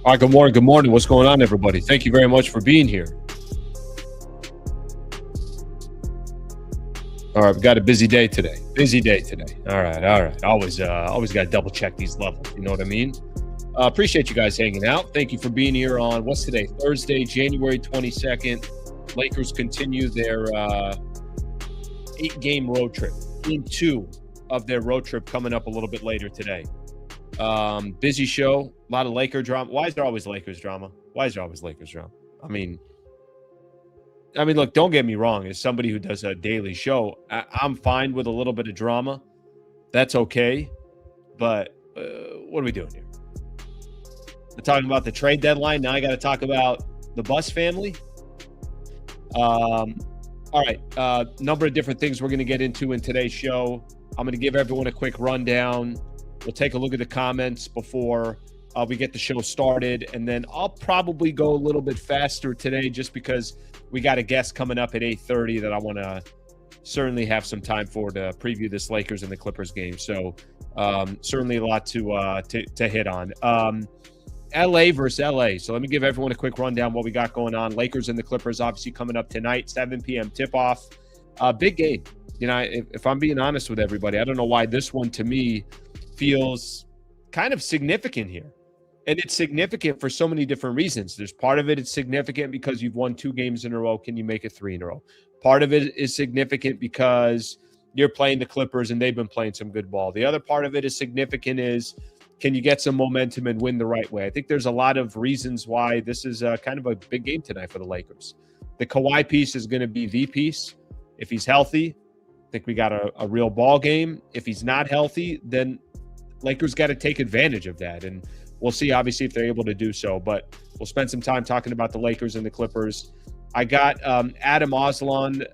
All right, good morning. Good morning. What's going on, everybody? Thank you very much for being here. All right, we got a busy day today. All right. Always got to double check these levels. You know what I mean? Appreciate you guys hanging out. Thank you for being here on what's today? Thursday, January 22nd. Lakers continue their 8-game road trip. Game 2 of their road trip coming up a little bit later today. Busy show, a lot of Laker drama. Why is there always Lakers drama? I mean, look, don't get me wrong. As somebody who does a daily show, I'm fine with a little bit of drama. That's okay. But what are we doing here? We're talking about the trade deadline. Now I got to talk about the Bus family. All right. Number of different things we're going to get into in today's show. I'm going to give everyone a quick rundown. We'll take a look at the comments before we get the show started. And then I'll probably go a little bit faster today just because we got a guest coming up at 8:30 that I want to certainly have some time for to preview this Lakers and the Clippers game. So certainly a lot to hit on. LA versus LA. So let me give everyone a quick rundown what we got going on. Lakers and the Clippers obviously coming up tonight, 7 p.m. tip-off. Big game. You know, if I'm being honest with everybody, I don't know why this one to me feels kind of significant here. And it's significant for so many different reasons. There's part of it, it's significant because you've won 2 games in a row. Can you make it 3 in a row? Part of it is significant because you're playing the Clippers and they've been playing some good ball. The other part of it is significant is, can you get some momentum and win the right way? I think there's a lot of reasons why this is kind of a big game tonight for the Lakers. The Kawhi piece is going to be the piece. If he's healthy, I think we got a real ball game. If he's not healthy, then Lakers got to take advantage of that. And we'll see, obviously, if they're able to do so. But we'll spend some time talking about the Lakers and the Clippers. I got Adam Auslund,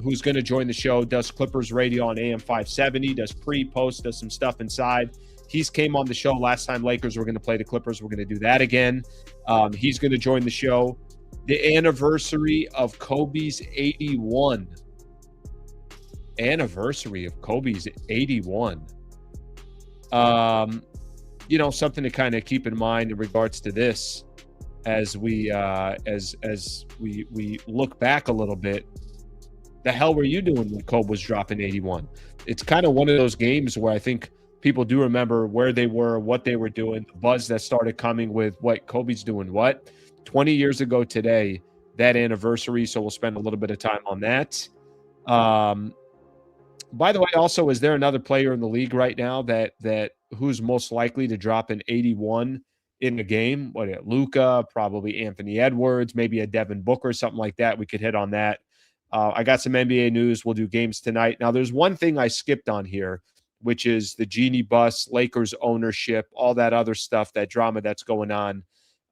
who's going to join the show, does Clippers radio on AM 570, does pre-post, does some stuff inside. He's came on the show last time Lakers were going to play the Clippers. We're going to do that again. He's going to join the show. The anniversary of Kobe's 81. Something to kind of keep in mind in regards to this as we look back a little bit. The hell were you doing when Kobe was dropping 81? It's kind of one of those games where I think people do remember where they were, what they were doing, the buzz that started coming with what Kobe's doing. 20 years ago today, that anniversary. So we'll spend a little bit of time on that. By the way, also, is there another player in the league right now that who's most likely to drop an 81 in a game? Luka, probably Anthony Edwards, maybe a Devin Booker, something like that. We could hit on that. I got some NBA news. We'll do games tonight. Now, there's one thing I skipped on here, which is the Genie Bus, Lakers ownership, all that other stuff, that drama that's going on.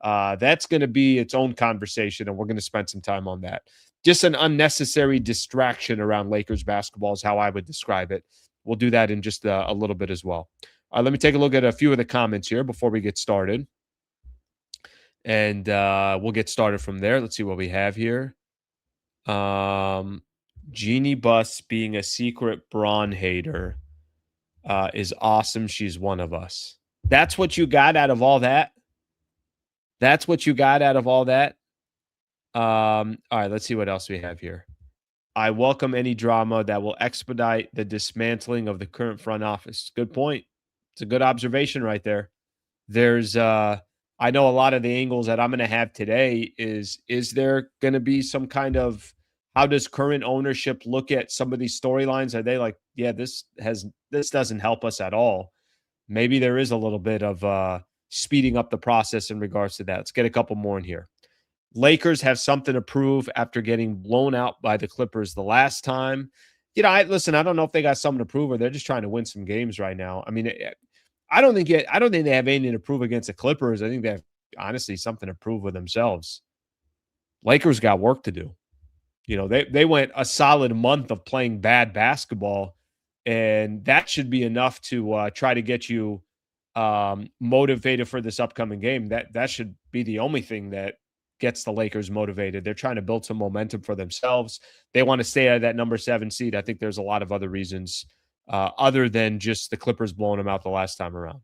That's going to be its own conversation, and we're going to spend some time on that. Just an unnecessary distraction around Lakers basketball is how I would describe it. We'll do that in just a little bit as well. Let me take a look at a few of the comments here before we get started. And we'll get started from there. Let's see what we have here. Jeannie Buss being a secret Braun hater is awesome. She's one of us. That's what you got out of all that? All right, let's see what else we have here. I welcome any drama that will expedite the dismantling of the current front office. Good point. It's a good observation right there. There's I know a lot of the angles that I'm going to have today is there going to be some kind of, how does current ownership look at some of these storylines? Are they like, yeah, this doesn't help us at all? Maybe there is a little bit of speeding up the process in regards to that. Let's get a couple more in here. Lakers have something to prove after getting blown out by the Clippers the last time. I don't know if they got something to prove or they're just trying to win some games right now. I mean, I don't think they have anything to prove against the Clippers. I think they have, honestly, something to prove with themselves. Lakers got work to do. They went a solid month of playing bad basketball, and that should be enough to try to get you motivated for this upcoming game. That should be the only thing that gets the Lakers motivated. They're trying to build some momentum for themselves. They want to stay at that number 7 seed. I think there's a lot of other reasons other than just the Clippers blowing them out the last time around.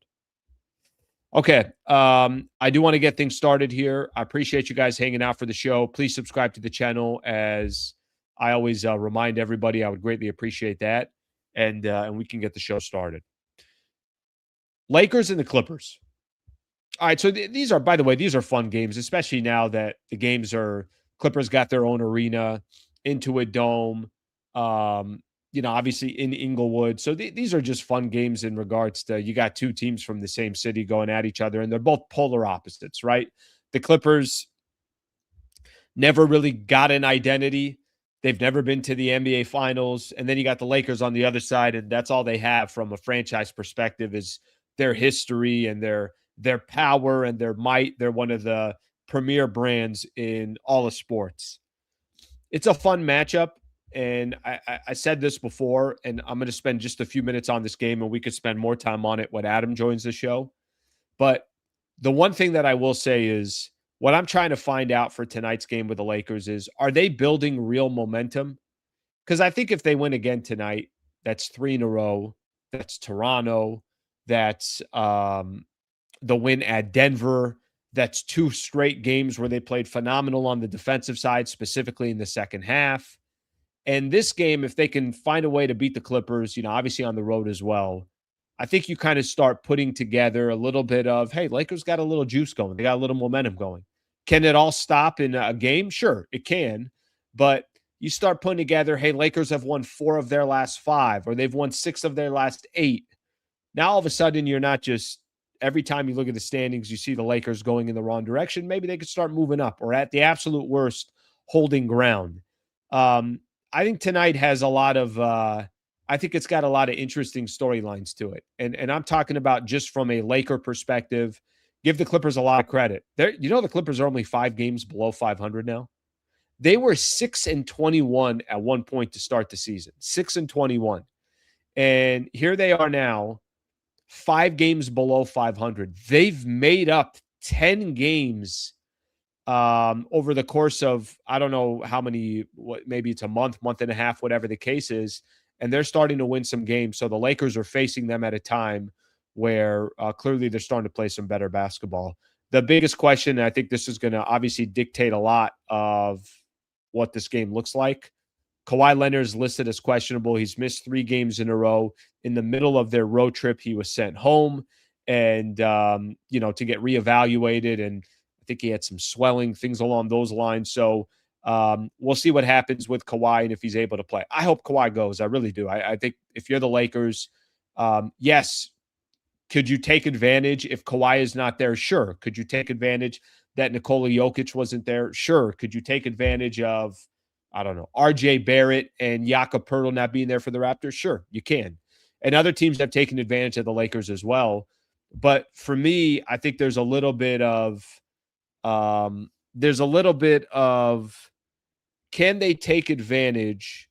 Okay. I do want to get things started here. I appreciate you guys hanging out for the show. Please subscribe to the channel. As I always remind everybody, I would greatly appreciate that. And we can get the show started. Lakers and the Clippers. All right. So these are, by the way, these are fun games, especially now that the games are Clippers got their own arena into a dome. Um, obviously in Inglewood. So these are just fun games in regards to you got two teams from the same city going at each other, and they're both polar opposites, right? The Clippers never really got an identity. They've never been to the NBA Finals. And then you got the Lakers on the other side, and that's all they have from a franchise perspective is their history and their power and their might. They're one of the premier brands in all of sports. It's a fun matchup. And I said this before, and I'm going to spend just a few minutes on this game, and we could spend more time on it when Adam joins the show. But the one thing that I will say is what I'm trying to find out for tonight's game with the Lakers is, are they building real momentum? Because I think if they win again tonight, that's 3 in a row. That's Toronto. That's the win at Denver. That's 2 straight games where they played phenomenal on the defensive side, specifically in the second half. And this game, if they can find a way to beat the Clippers, obviously on the road as well, I think you kind of start putting together a little bit of, hey, Lakers got a little juice going. They got a little momentum going. Can it all stop in a game? Sure, it can. But you start putting together, hey, Lakers have won 4 of their last 5, or they've won 6 of their last 8. Now, all of a sudden, you're not just every time you look at the standings, you see the Lakers going in the wrong direction. Maybe they could start moving up, or at the absolute worst, holding ground. I think tonight has a lot of I think it's got a lot of interesting storylines to it. And I'm talking about just from a Laker perspective. Give the Clippers a lot of credit. The Clippers are only 5 games below 500 now. They were 6-21 at one point to start the season. 6-21. And here they are now, 5 games below 500. They've made up 10 games over the course of, I don't know how many, maybe it's a month and a half, whatever the case is, and they're starting to win some games. So the Lakers are facing them at a time where clearly they're starting to play some better basketball. The biggest question, and I think this is going to obviously dictate a lot of what this game looks like. Kawhi Leonard is listed as questionable. He's missed 3 games in a row. In the middle of their road trip, he was sent home and, to get reevaluated, and I think he had some swelling, things along those lines. So we'll see what happens with Kawhi and if he's able to play. I hope Kawhi goes. I really do. I think if you're the Lakers, yes, could you take advantage if Kawhi is not there? Sure. Could you take advantage that Nikola Jokic wasn't there? Sure. Could you take advantage of, I don't know, RJ Barrett and Jakob Poeltl not being there for the Raptors? Sure, you can. And other teams have taken advantage of the Lakers as well. But for me, I think there's a little bit of can they take advantage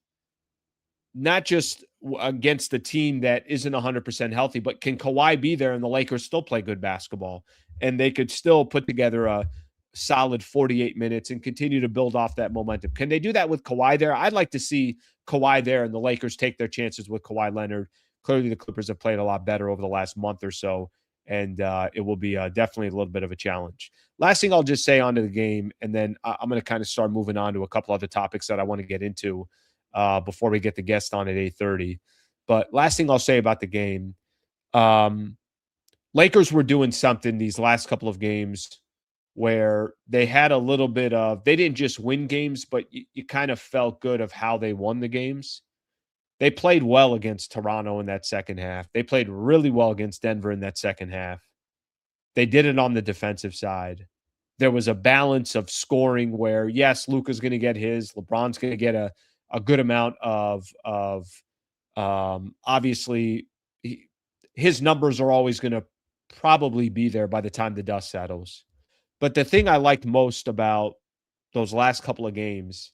not just against the team that isn't 100% healthy, but can Kawhi be there and the Lakers still play good basketball and they could still put together a solid 48 minutes and continue to build off that momentum? Can they do that with Kawhi there? I'd like to see Kawhi there and the Lakers take their chances with Kawhi Leonard. Clearly, the Clippers have played a lot better over the last month or so, and it will be definitely a little bit of a challenge. Last thing I'll just say onto the game, and then I'm going to kind of start moving on to a couple other topics that I want to get into before we get the guest on at 8:30. But last thing I'll say about the game, Lakers were doing something these last couple of games where they had a little bit of, they didn't just win games, but you kind of felt good of how they won the games. They played well against Toronto in that second half. They played really well against Denver in that second half. They did it on the defensive side. There was a balance of scoring where, yes, Luka's going to get his, LeBron's going to get a good amount of obviously his numbers are always going to probably be there by the time the dust settles. But the thing I liked most about those last couple of games,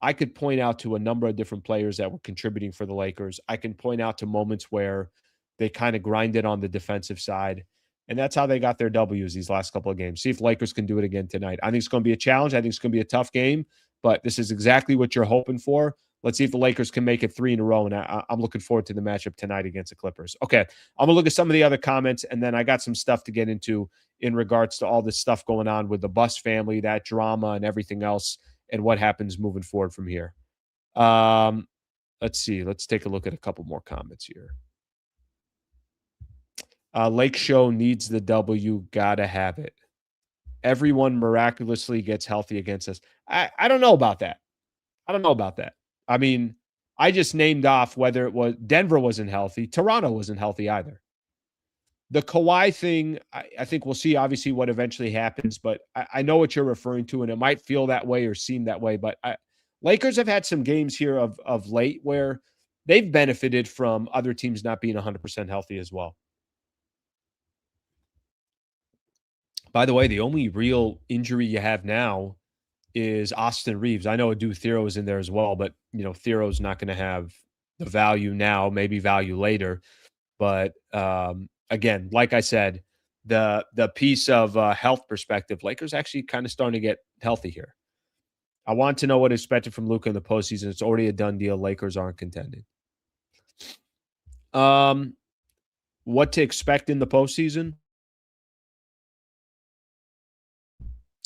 I could point out to a number of different players that were contributing for the Lakers. I can point out to moments where they kind of grinded on the defensive side. And that's how they got their W's these last couple of games. See if Lakers can do it again tonight. I think it's going to be a challenge. I think it's going to be a tough game, but this is exactly what you're hoping for. Let's see if the Lakers can make it 3 in a row, and I'm looking forward to the matchup tonight against the Clippers. Okay, I'm going to look at some of the other comments, and then I got some stuff to get into in regards to all this stuff going on with the Bus family, that drama, and everything else, and what happens moving forward from here. Let's see. Let's take a look at a couple more comments here. Lake Show needs the W. Gotta have it. Everyone miraculously gets healthy against us. I don't know about that. I mean, I just named off whether it was Denver wasn't healthy. Toronto wasn't healthy either. The Kawhi thing, I think we'll see obviously what eventually happens, but I know what you're referring to, and it might feel that way or seem that way. But Lakers have had some games here of late where they've benefited from other teams not being 100% healthy as well. By the way, the only real injury you have now is Austin Reeves. I know Adu Thero is in there as well, but Thero's not going to have the value now, maybe value later. But again, like I said, the piece of health perspective, Lakers actually kind of starting to get healthy here. I want to know what is expected from Luka in the postseason. It's already a done deal. Lakers aren't contending. What to expect in the postseason?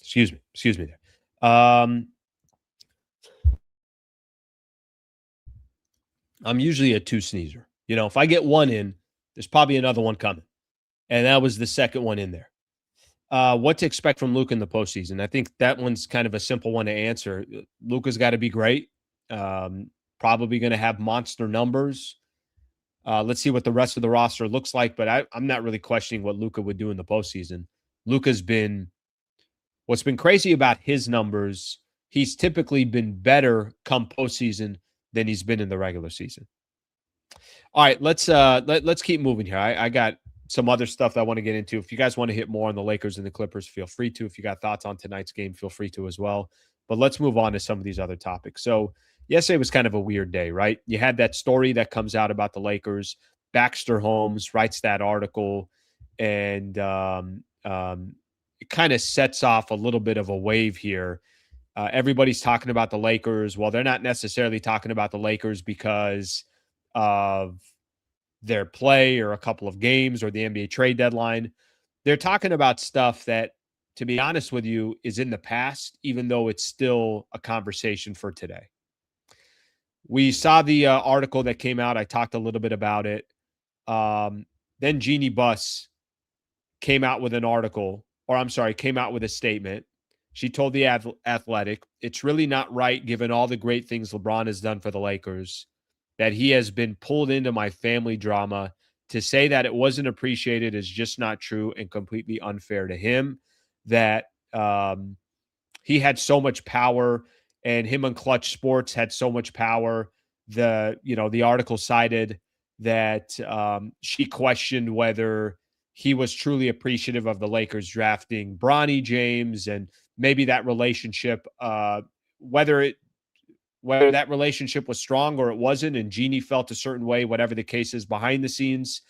Excuse me there. I'm usually a 2 sneezer. If I get one in, there's probably another one coming. And that was the second one in there. What to expect from Luka in the postseason? I think that one's kind of a simple one to answer. Luka's got to be great. Probably going to have monster numbers. Let's see what the rest of the roster looks like, but I'm not really questioning what Luka would do in the postseason. What's been crazy about his numbers, he's typically been better come postseason than he's been in the regular season. All right, let's keep moving here. I got some other stuff that I want to get into. If you guys want to hit more on the Lakers and the Clippers, feel free to. If you got thoughts on tonight's game, feel free to as well. But let's move on to some of these other topics. So yesterday was kind of a weird day, right? You had that story that comes out about the Lakers. Baxter Holmes writes that article, and it kind of sets off a little bit of a wave here. Everybody's talking about the Lakers. Well, they're not necessarily talking about the Lakers because of their play or a couple of games or the NBA trade deadline. They're talking about stuff that, to be honest with you, is in the past, even though it's still a conversation for today. We saw the article that came out. I talked a little bit about it. Then Jeannie Buss came out with an article, came out with a statement. She told The Athletic, it's really not right, given all the great things LeBron has done for the Lakers, that he has been pulled into my family drama. To say that it wasn't appreciated is just not true and completely unfair to him. That he had so much power, and him and Clutch Sports had so much power. The article cited that she questioned whether he was truly appreciative of the Lakers drafting Bronny James, and maybe that relationship, whether that relationship was strong or it wasn't, and Jeannie felt a certain way, whatever the case is behind the scenes.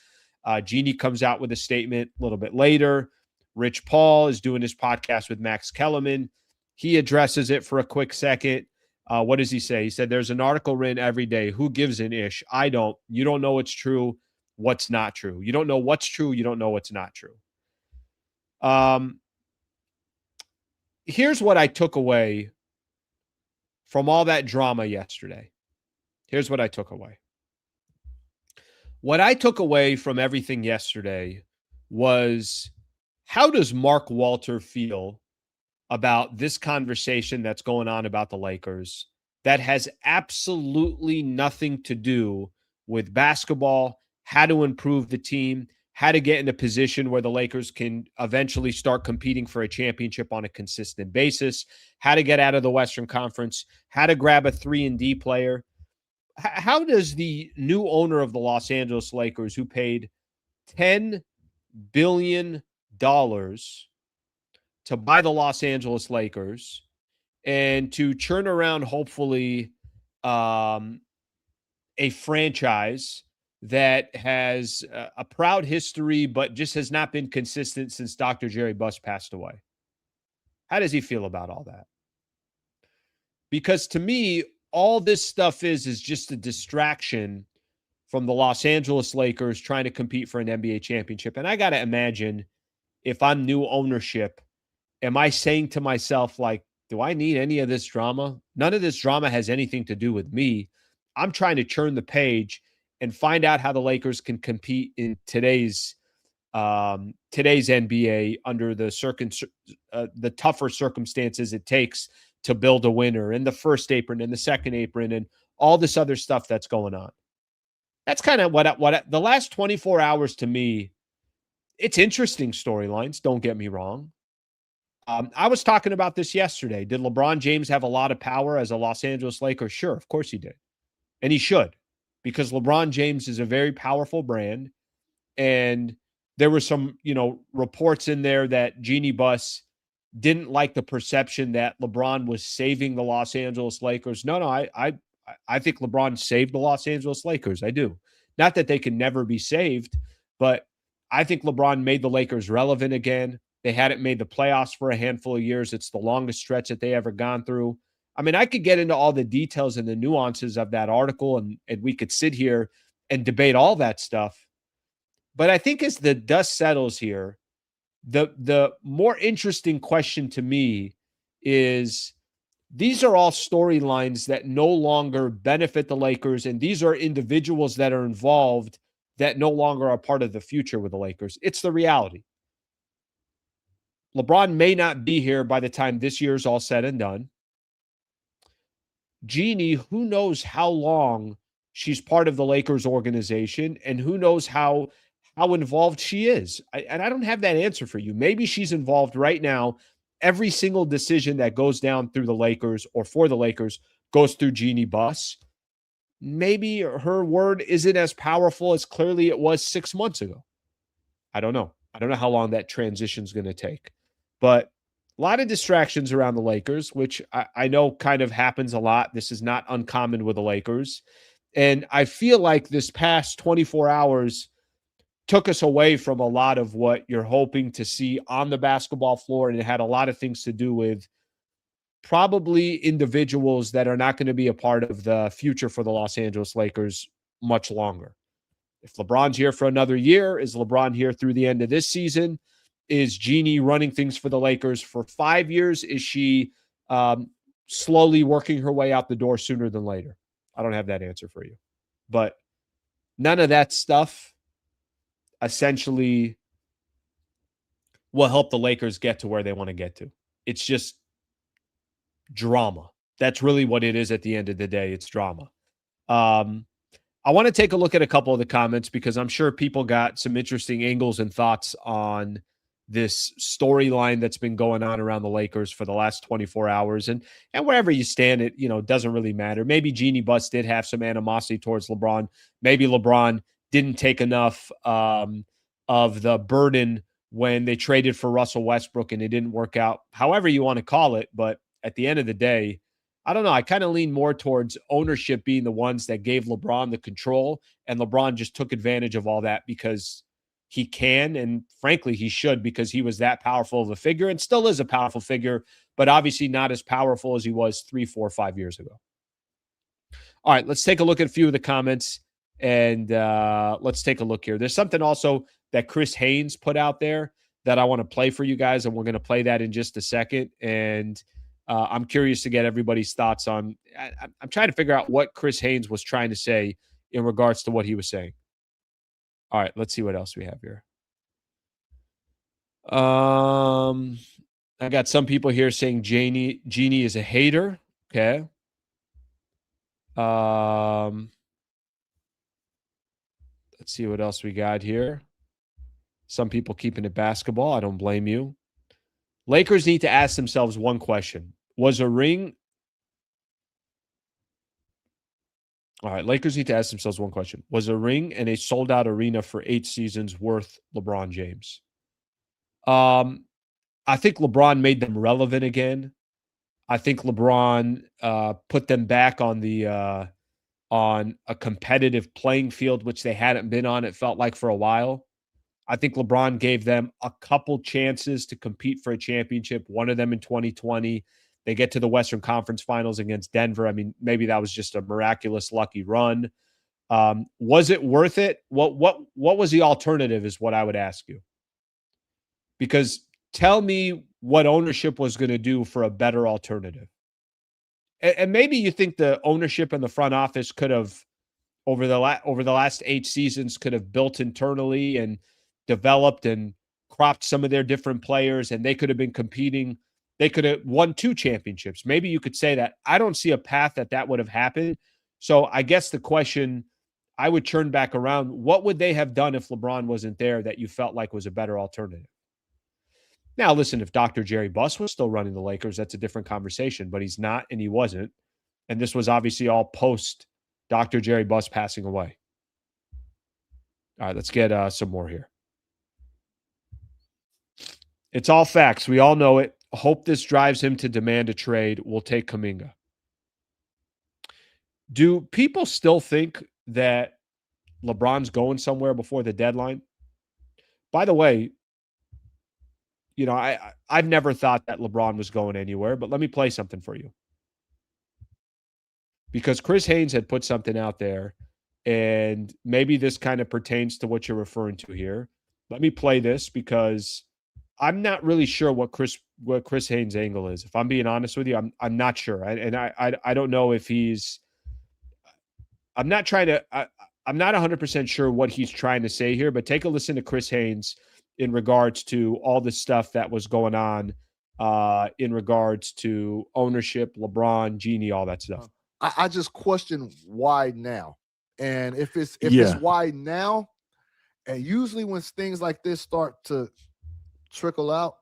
Jeannie comes out with a statement a little bit later. Rich Paul is doing his podcast with Max Kellerman. He addresses it for a quick second. What does he say? He said, there's an article written every day. Who gives an ish? I don't. You don't know what's true, what's not true. You don't know what's true. You don't know what's not true. Here's what I took away from all that drama yesterday. Here's what I took away. What I took away from everything yesterday was, how does Mark Walter feel about this conversation that's going on about the Lakers that has absolutely nothing to do with basketball, how to improve the team, how to get in a position where the Lakers can eventually start competing for a championship on a consistent basis, how to get out of the Western Conference, how to grab a 3-and-D player. How does the new owner of the Los Angeles Lakers, who paid $10 billion to buy the Los Angeles Lakers and to turn around, hopefully, a franchise that has a proud history, but just has not been consistent since Dr. Jerry Buss passed away. How does he feel about all that? Because to me, all this stuff is just a distraction from the Los Angeles Lakers trying to compete for an NBA championship. And I got to imagine, if I'm new ownership, am I saying to myself, like, do I need any of this drama? None of this drama has anything to do with me. I'm trying to turn the page and find out how the Lakers can compete in today's NBA under the tougher circumstances it takes to build a winner, and the first apron and the second apron and all this other stuff that's going on. That's kind of what the last 24 hours to me. It's interesting storylines. Don't get me wrong. I was talking about this yesterday. Did LeBron James have a lot of power as a Los Angeles Laker? Sure, of course he did, and he should, because LeBron James is a very powerful brand. And there were some, reports in there that Jeannie Buss didn't like the perception that LeBron was saving the Los Angeles Lakers. No, I think LeBron saved the Los Angeles Lakers. I do. Not that they can never be saved, but I think LeBron made the Lakers relevant again. They hadn't made the playoffs for a handful of years. It's the longest stretch that they ever gone through. I mean, I could get into all the details and the nuances of that article, and we could sit here and debate all that stuff. But I think as the dust settles here, the more interesting question to me is, these are all storylines that no longer benefit the Lakers, and these are individuals that are involved that no longer are part of the future with the Lakers. It's the reality. LeBron may not be here by the time this year's all said and done. Jeannie, who knows how long she's part of the Lakers organization, and who knows how involved she is. And I don't have that answer for you. Maybe she's involved right now. Every single decision that goes down through the Lakers or for the Lakers goes through Jeannie Buss. Maybe her word isn't as powerful as clearly it was 6 months ago. I don't know. I don't know how long that transition is going to take. But a lot of distractions around the Lakers, which I know kind of happens a lot. This is not uncommon with the Lakers. And I feel like this past 24 hours took us away from a lot of what you're hoping to see on the basketball floor. And it had a lot of things to do with probably individuals that are not going to be a part of the future for the Los Angeles Lakers much longer. If LeBron's here for another year, is LeBron here through the end of this season? Is Jeannie running things for the Lakers for 5 years? Is she slowly working her way out the door sooner than later? I don't have that answer for you. But none of that stuff essentially will help the Lakers get to where they want to get to. It's just drama. That's really what it is at the end of the day. It's drama. I want to take a look at a couple of the comments, because I'm sure people got some interesting angles and thoughts on this storyline that's been going on around the Lakers for the last 24 hours. And wherever you stand, it doesn't really matter. Maybe Jeannie Buss did have some animosity towards LeBron. Maybe LeBron didn't take enough of the burden when they traded for Russell Westbrook and it didn't work out, however you want to call it. But at the end of the day, I don't know. I kind of lean more towards ownership being the ones that gave LeBron the control, and LeBron just took advantage of all that because he can, and frankly, he should, because he was that powerful of a figure and still is a powerful figure, but obviously not as powerful as he was 3, 4, 5 years ago. All right, let's take a look at a few of the comments, and let's take a look here. There's something also that Chris Haynes put out there that I want to play for you guys, and we're going to play that in just a second. And I'm curious to get everybody's thoughts on. I'm trying to figure out what Chris Haynes was trying to say in regards to what he was saying. All right, let's see what else we have here. I got some people here saying Jeannie is a hater. Okay. Let's see what else we got here. Some people keeping it basketball. I don't blame you. Lakers need to ask themselves one question. Was a ring... All right, Lakers need to ask themselves one question. Was a ring and a sold-out arena for 8 seasons worth LeBron James? I think LeBron made them relevant again. I think LeBron put them back on a competitive playing field, which they hadn't been on, it felt like, for a while. I think LeBron gave them a couple chances to compete for a championship, one of them in 2020. They get to the Western Conference Finals against Denver. I mean, maybe that was just a miraculous lucky run. Was it worth it? What was the alternative is what I would ask you. Because tell me what ownership was going to do for a better alternative. And maybe you think the ownership and the front office could have, over the last 8 seasons, could have built internally and developed and cropped some of their different players, and they could have been competing. They could have won 2 championships. Maybe you could say that. I don't see a path that would have happened. So I guess the question I would turn back around, what would they have done if LeBron wasn't there that you felt like was a better alternative? Now, listen, if Dr. Jerry Buss was still running the Lakers, that's a different conversation, but he's not and he wasn't. And this was obviously all post Dr. Jerry Buss passing away. All right, let's get some more here. It's all facts. We all know it. Hope this drives him to demand a trade. We'll take Kuminga. Do people still think that LeBron's going somewhere before the deadline? By the way, you know, I've never thought that LeBron was going anywhere, but let me play something for you. Because Chris Haynes had put something out there, and maybe this kind of pertains to what you're referring to here. Let me play this because I'm not really sure what Chris Haynes' angle is. If I'm being honest with you, I'm not sure. I don't know if he's – I'm not 100% sure what he's trying to say here, but take a listen to Chris Haynes in regards to all the stuff that was going on in regards to ownership, LeBron, Genie, all that stuff. I just question why now. And if it's why now, and usually when things like this start to trickle out,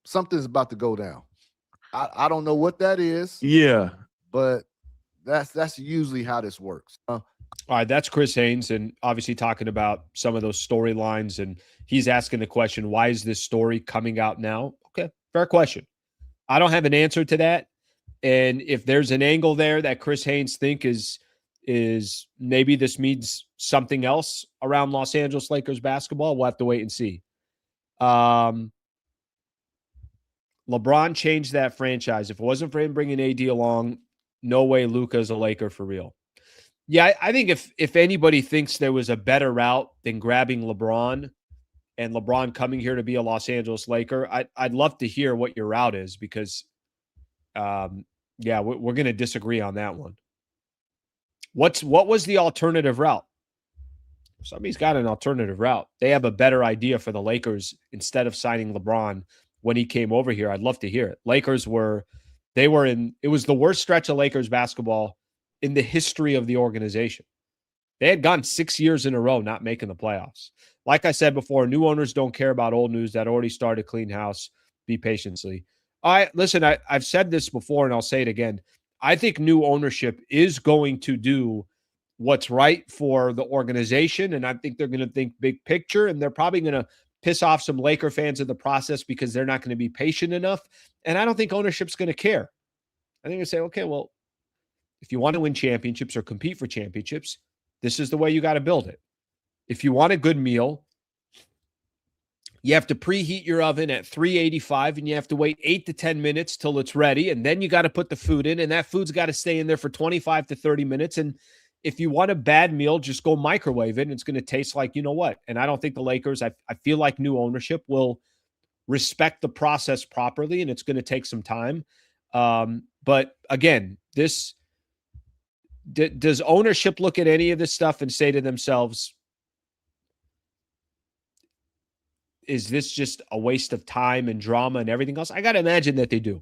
something's about to go down. I don't know what that is. Yeah. But that's usually how this works. All right, that's Chris Haynes, and obviously talking about some of those storylines, and he's asking the question, why is this story coming out now? Okay, fair question. I don't have an answer to that, and if there's an angle there that Chris Haynes think is maybe this means something else around Los Angeles Lakers basketball, we'll have to wait and see. LeBron changed that franchise. If it wasn't for him bringing AD along, no way Luka's a Laker for real. Yeah, I think if anybody thinks there was a better route than grabbing LeBron and LeBron coming here to be a Los Angeles Laker, I'd love to hear what your route is because, we're going to disagree on that one. What was the alternative route? Somebody's got an alternative route. They have a better idea for the Lakers instead of signing LeBron when he came over here. I'd love to hear it. It was the worst stretch of Lakers basketball in the history of the organization. They had gone 6 years in a row not making the playoffs. Like I said before, new owners don't care about old news. That already started clean house. Be patiently. Listen, I've said this before and I'll say it again. I think new ownership is going to do what's right for the organization, and I think they're going to think big picture, and they're probably going to piss off some Laker fans in the process because they're not going to be patient enough, and I don't think ownership's going to care. I think they say, okay, well, if you want to win championships or compete for championships, this is the way you got to build it. If you want a good meal, you have to preheat your oven at 385 and you have to wait 8 to 10 minutes till it's ready. And then you got to put the food in, and that food's got to stay in there for 25 to 30 minutes. And if you want a bad meal, just go microwave it and it's going to taste like you know what. And I don't think the Lakers, I feel like new ownership will respect the process properly, and it's going to take some time. But again, does ownership look at any of this stuff and say to themselves, is this just a waste of time and drama and everything else? I got to imagine that they do.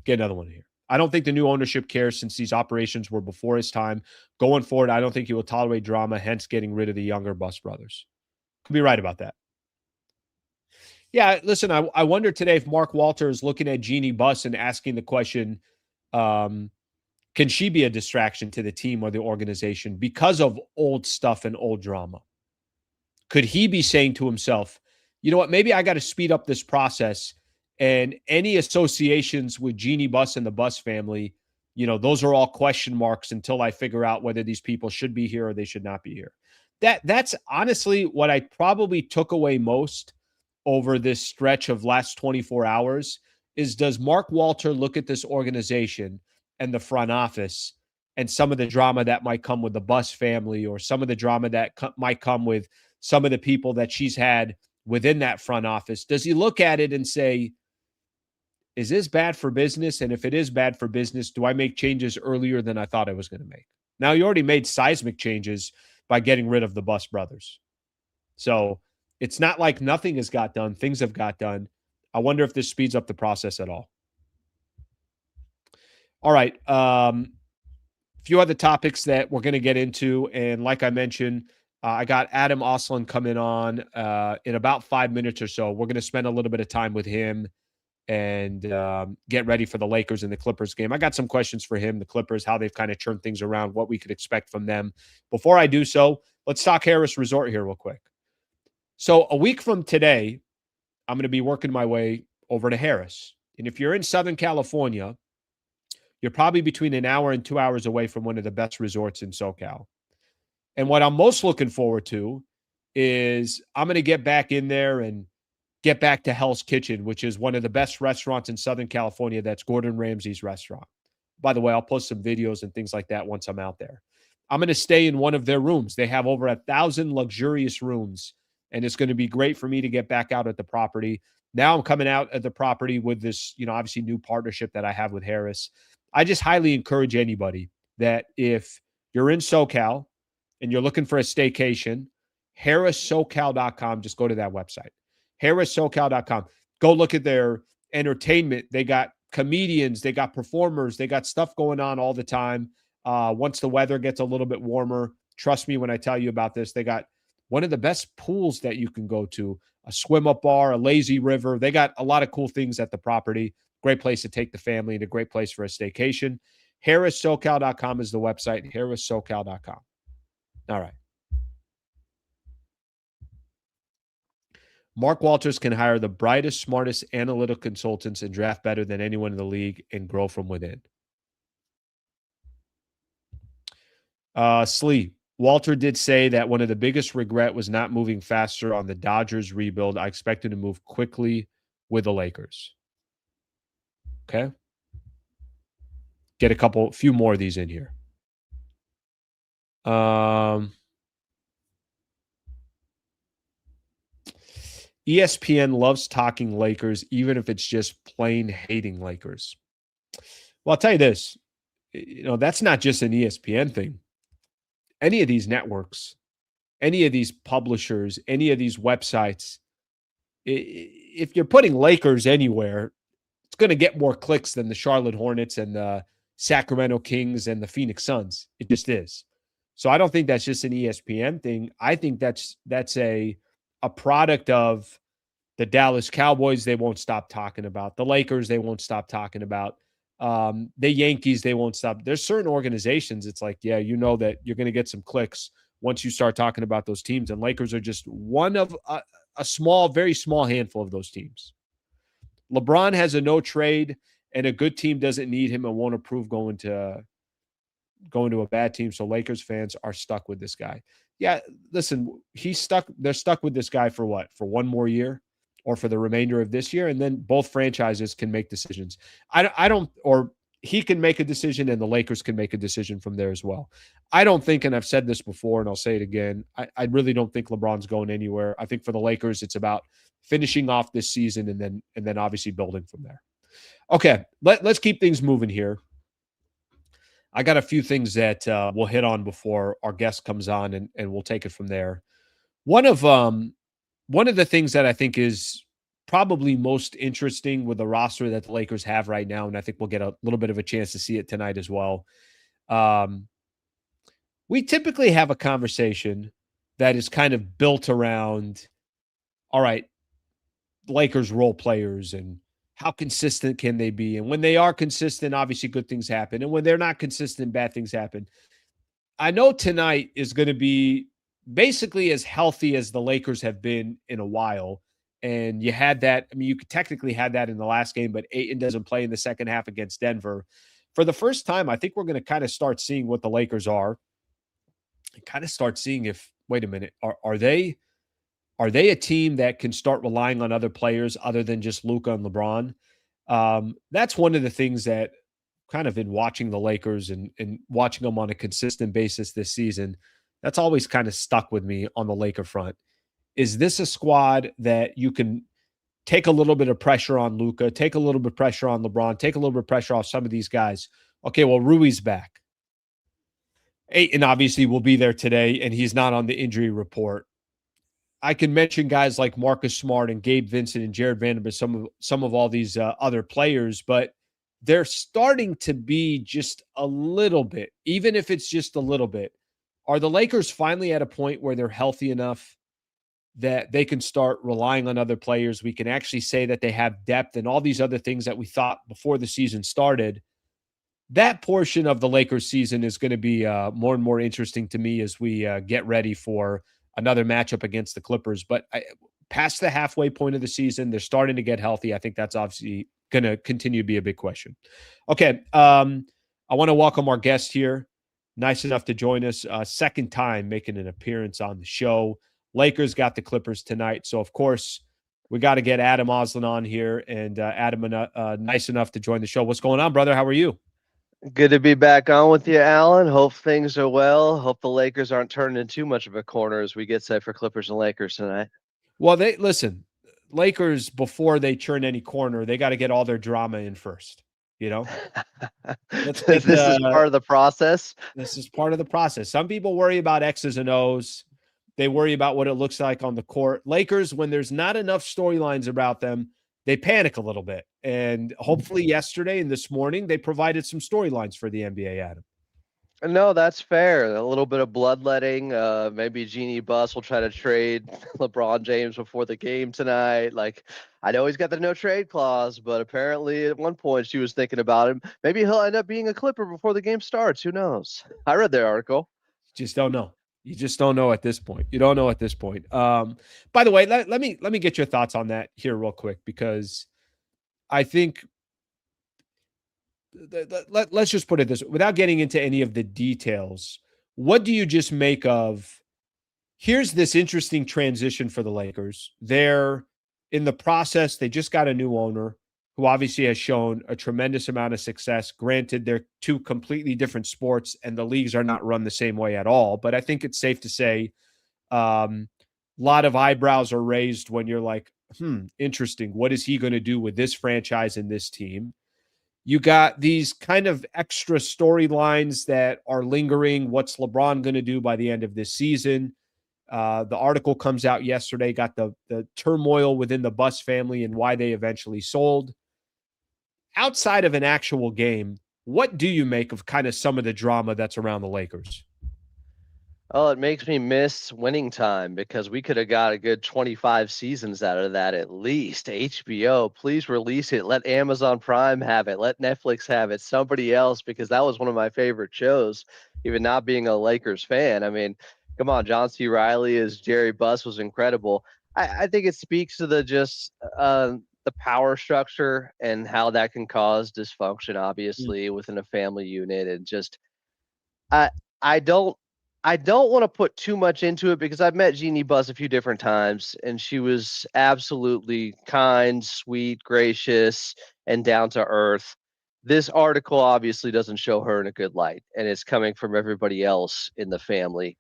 Get another one here. I don't think the new ownership cares since these operations were before his time. Going forward, I don't think he will tolerate drama, hence getting rid of the younger Buss brothers. Could be right about that. Yeah, listen, I wonder today if Mark Walter is looking at Jeannie Buss and asking the question, can she be a distraction to the team or the organization because of old stuff and old drama? Could he be saying to himself, you know what, maybe I got to speed up this process, and any associations with Jeannie Buss and the Buss family, you know, those are all question marks until I figure out whether these people should be here or they should not be here. That's honestly what I probably took away most over this stretch of last 24 hours is, does Mark Walter look at this organization and the front office and some of the drama that might come with the Bus family, or some of the drama that might come with some of the people that she's had within that front office? Does he look at it and say, is this bad for business? And if it is bad for business, do I make changes earlier than I thought I was going to make? Now, you already made seismic changes by getting rid of the Bus brothers. So it's not like nothing has got done. Things have got done. I wonder if this speeds up the process at all. All right. A few other topics that we're going to get into. And like I mentioned, I got Adam Auslund coming on in about 5 minutes or so. We're going to spend a little bit of time with him and get ready for the Lakers and the Clippers game. I got some questions for him, the Clippers, how they've kind of turned things around, what we could expect from them. Before I do so, let's talk Harrah's Resort here real quick. So a week from today, I'm going to be working my way over to Harrah's. And if you're in Southern California, you're probably between an hour and 2 hours away from one of the best resorts in SoCal. And what I'm most looking forward to is I'm going to get back in there and get back to Hell's Kitchen, which is one of the best restaurants in Southern California. That's Gordon Ramsay's restaurant. By the way, I'll post some videos and things like that once I'm out there. I'm going to stay in one of their rooms. They have over 1,000 luxurious rooms, and it's going to be great for me to get back out at the property. Now I'm coming out at the property with this, obviously new partnership that I have with Harrah's. I just highly encourage anybody that if you're in SoCal and you're looking for a staycation, harrahsocal.com, just go to that website. harrahsocal.com. Go look at their entertainment. They got comedians, they got performers, they got stuff going on all the time. Once the weather gets a little bit warmer, trust me when I tell you about this, they got one of the best pools that you can go to, a swim-up bar, a lazy river. They got a lot of cool things at the property. Great place to take the family and a great place for a staycation. harrahsocal.com is the website, harrahsocal.com. All right. Mark Walters can hire the brightest, smartest analytical consultants and draft better than anyone in the league and grow from within. Slee, Walter did say that one of the biggest regret was not moving faster on the Dodgers rebuild. I expected to move quickly with the Lakers. Okay. Get a few more of these in here. ESPN loves talking Lakers, even if it's just plain hating Lakers. Well, I'll tell you this, that's not just an ESPN thing. Any of these networks, any of these publishers, any of these websites, if you're putting Lakers anywhere, it's going to get more clicks than the Charlotte Hornets and the Sacramento Kings and the Phoenix Suns. It just is. So I don't think that's just an ESPN thing. I think that's a product of the Dallas Cowboys. They won't stop talking about the Lakers. They won't stop talking about the Yankees. They won't stop. There's certain organizations. It's like, yeah, that you're going to get some clicks once you start talking about those teams. And Lakers are just one of a small, very small handful of those teams. LeBron has a no trade, and a good team doesn't need him and won't approve going to a bad team. So Lakers fans are stuck with this guy. Yeah, listen, he's stuck. They're stuck with this guy for what? For one more year, or for the remainder of this year, and then both franchises can make decisions. Or he can make a decision, and the Lakers can make a decision from there as well. I don't think, and I've said this before, and I'll say it again, I really don't think LeBron's going anywhere. I think for the Lakers, it's about finishing off this season and then obviously building from there. Okay, let's keep things moving here. I got a few things that we'll hit on before our guest comes on, and we'll take it from there. One of the things that I think is probably most interesting with the roster that the Lakers have right now, and I think we'll get a little bit of a chance to see it tonight as well. We typically have a conversation that is kind of built around, all right, Lakers role players and how consistent can they be? And when they are consistent, obviously good things happen. And when they're not consistent, bad things happen. I know tonight is going to be basically as healthy as the Lakers have been in a while. And you had that. I mean, you could technically had that in the last game, but Ayton doesn't play in the second half against Denver. For the first time, I think we're going to kind of start seeing what the Lakers are and kind of start seeing if, wait a minute, are they a team that can start relying on other players other than just Luka and LeBron? That's one of the things that kind of in watching the Lakers and watching them on a consistent basis this season, that's always kind of stuck with me on the Laker front. Is this a squad that you can take a little bit of pressure on Luka, take a little bit of pressure on LeBron, take a little bit of pressure off some of these guys? Okay, well, Rui's back. Ayton obviously will be there today, and he's not on the injury report. I can mention guys like Marcus Smart and Gabe Vincent and Jared Vanderbilt, some of all these other players, but they're starting to be just a little bit, even if it's just a little bit. Are the Lakers finally at a point where they're healthy enough that they can start relying on other players? We can actually say that they have depth and all these other things that we thought before the season started. That portion of the Lakers season is going to be more and more interesting to me as we get ready for another matchup against the Clippers. But past the halfway point of the season, they're starting to get healthy. I think that's obviously going to continue to be a big question. Okay. I want to welcome our guest here. Nice enough to join us. Second time making an appearance on the show. Lakers got the Clippers tonight. So, of course, we got to get Adam Auslund on here. And Adam, nice enough to join the show. What's going on, brother? How are you? Good to be back on with you, Alan. Hope things are well. Hope the Lakers aren't turning into too much of a corner as we get set for Clippers and Lakers tonight. Well, listen, Lakers, before they turn any corner, they got to get all their drama in first, you know? This is part of the process. This is part of the process. Some people worry about X's and O's. They worry about what it looks like on the court. Lakers, when there's not enough storylines about them, they panic a little bit. And hopefully yesterday and this morning, they provided some storylines for the NBA, Adam. No, that's fair. A little bit of bloodletting. Maybe Jeannie Buss will try to trade LeBron James before the game tonight. Like, I know he's got the no trade clause, but apparently at one point she was thinking about him. Maybe he'll end up being a Clipper before the game starts. Who knows? I read their article. Just don't know. You just don't know at this point. You don't know at this point. By the way, let me get your thoughts on that here real quick, because I think let's just put it this way, without getting into any of the details. What do you just make of, here's this interesting transition for the Lakers. They're in the process. They just got a new owner who obviously has shown a tremendous amount of success. Granted, they're two completely different sports and the leagues are not run the same way at all. But I think it's safe to say a lot of eyebrows are raised when you're like, interesting. What is he going to do with this franchise and this team? You got these kind of extra storylines that are lingering. What's LeBron going to do by the end of this season? The article comes out yesterday, got the turmoil within the Buss family and why they eventually sold. Outside of an actual game, what do you make of kind of some of the drama that's around the Lakers? Oh, it makes me miss winning time, because we could have got a good 25 seasons out of that at least. HBO, please release it. Let Amazon Prime have it. Let Netflix have it. Somebody else, because that was one of my favorite shows, even not being a Lakers fan. I mean, come on, John C. Reilly as Jerry Buss was incredible. I think it speaks to the power structure and how that can cause dysfunction, obviously, within a family unit. And just, I don't want to put too much into it, because I've met Jeannie Buss a few different times, and she was absolutely kind, sweet, gracious, and down to earth. This article obviously doesn't show her in a good light, and it's coming from everybody else in the family.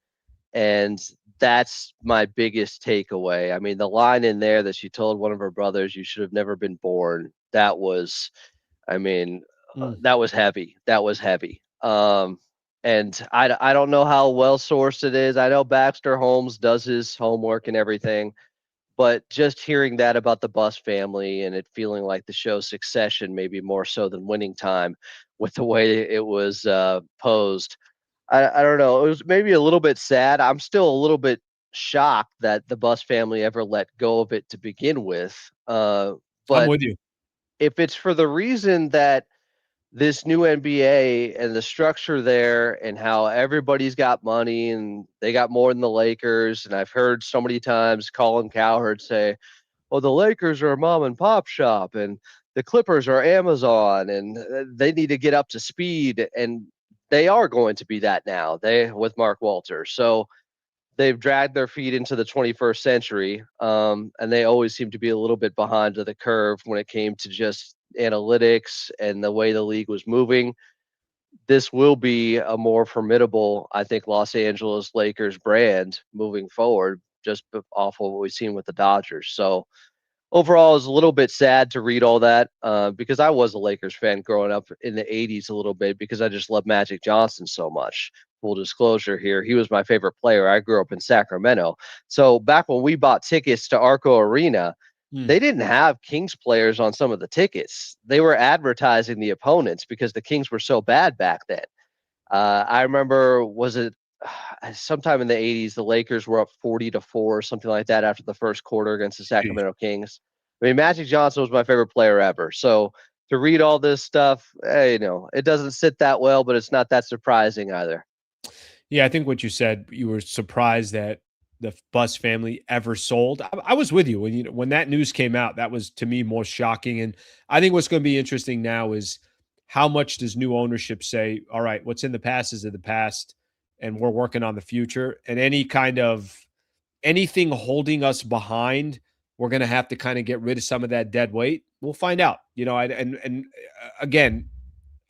And that's my biggest takeaway. I mean, the line in there that she told one of her brothers, "You should have never been born," that was, I mean, that was heavy. That was heavy. And I don't know how well sourced it is. I know Baxter Holmes does his homework and everything, but just hearing that about the Buss family and it feeling like the show Succession, maybe more so than Winning Time, with the way it was posed, I don't know. It was maybe a little bit sad. I'm still a little bit shocked that the Buss family ever let go of it to begin with. I'm But with you. if it's for the reason that this new NBA and the structure there and how everybody's got money and they got more than the Lakers. And I've heard so many times Colin Cowherd say, well, the Lakers are a mom and pop shop and the Clippers are Amazon and they need to get up to speed. And they are going to be that now, with Mark Walters. So they've dragged their feet into the 21st century. And they always seem to be a little bit behind the curve when it came to just analytics and the way the league was moving, this will be a more formidable, I think, Los Angeles Lakers brand moving forward, just off of what we've seen with the Dodgers. So overall, it's a little bit sad to read all that because I was a Lakers fan growing up in the 80s a little bit because I just love Magic Johnson so much. Full disclosure here, he was my favorite player. I grew up in Sacramento. So back when we bought tickets to Arco Arena, they didn't have Kings players on some of the tickets. They were advertising the opponents because the Kings were so bad back then. I remember, was it sometime in the 80s, the Lakers were up 40-4 or something like that after the first quarter against the Sacramento Kings. I mean, Magic Johnson was my favorite player ever. So to read all this stuff, it doesn't sit that well, but it's not that surprising either. Yeah, I think what you said, you were surprised that the Buss family ever sold. I was with you when that news came out. That was, to me, more shocking. And I think what's going to be interesting now is how much does new ownership say, all right, what's in the past is in the past, and we're working on the future. And anything holding us behind, we're going to have to kind of get rid of some of that dead weight. We'll find out. Again,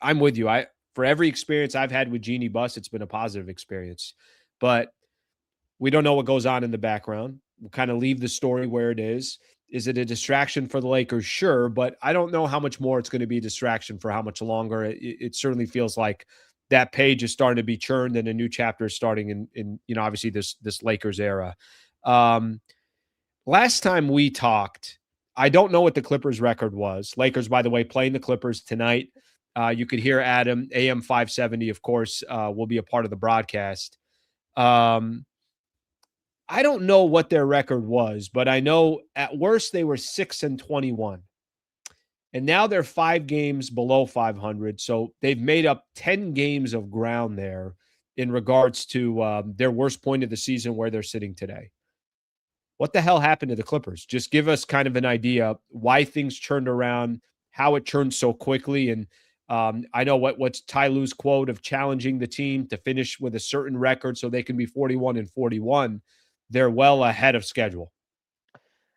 I'm with you. For every experience I've had with Jeannie Buss, it's been a positive experience. But we don't know what goes on in the background. We'll kind of leave the story where it is. Is it a distraction for the Lakers? Sure, but I don't know how much more it's going to be a distraction for how much longer. It certainly feels like that page is starting to be churned and a new chapter is starting in obviously this Lakers era. Last time we talked, I don't know what the Clippers record was. Lakers, by the way, playing the Clippers tonight. You could hear Adam, AM 570, of course, will be a part of the broadcast. I don't know what their record was, but I know at worst they were 6-21. And now they're 5 games below 500. So they've made up 10 games of ground there in regards to their worst point of the season where they're sitting today. What the hell happened to the Clippers? Just give us kind of an idea why things turned around, how it turned so quickly. And I know what's Ty Lue's quote of challenging the team to finish with a certain record so they can be 41-41. They're well ahead of schedule.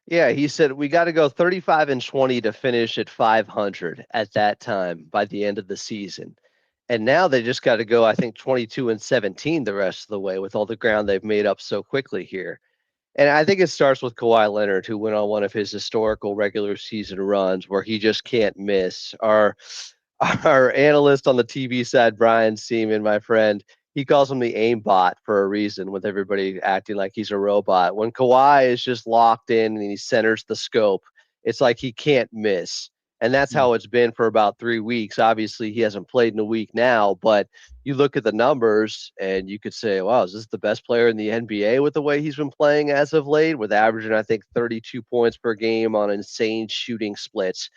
Yeah, he said we got to go 35-20 to finish at 500 at that time by the end of the season. And now they just got to go, I think, 22-17 the rest of the way with all the ground they've made up so quickly here. And I think it starts with Kawhi Leonard, who went on one of his historical regular season runs where he just can't miss. Our analyst on the TV side, Brian Seaman, my friend, he calls him the aimbot for a reason, with everybody acting like he's a robot. When Kawhi is just locked in and he centers the scope, it's like he can't miss. And that's how it's been for about 3 weeks. Obviously, he hasn't played in a week now, but you look at the numbers and you could say, wow, is this the best player in the NBA with the way he's been playing as of late, with averaging, I think, 32 points per game on insane shooting splits.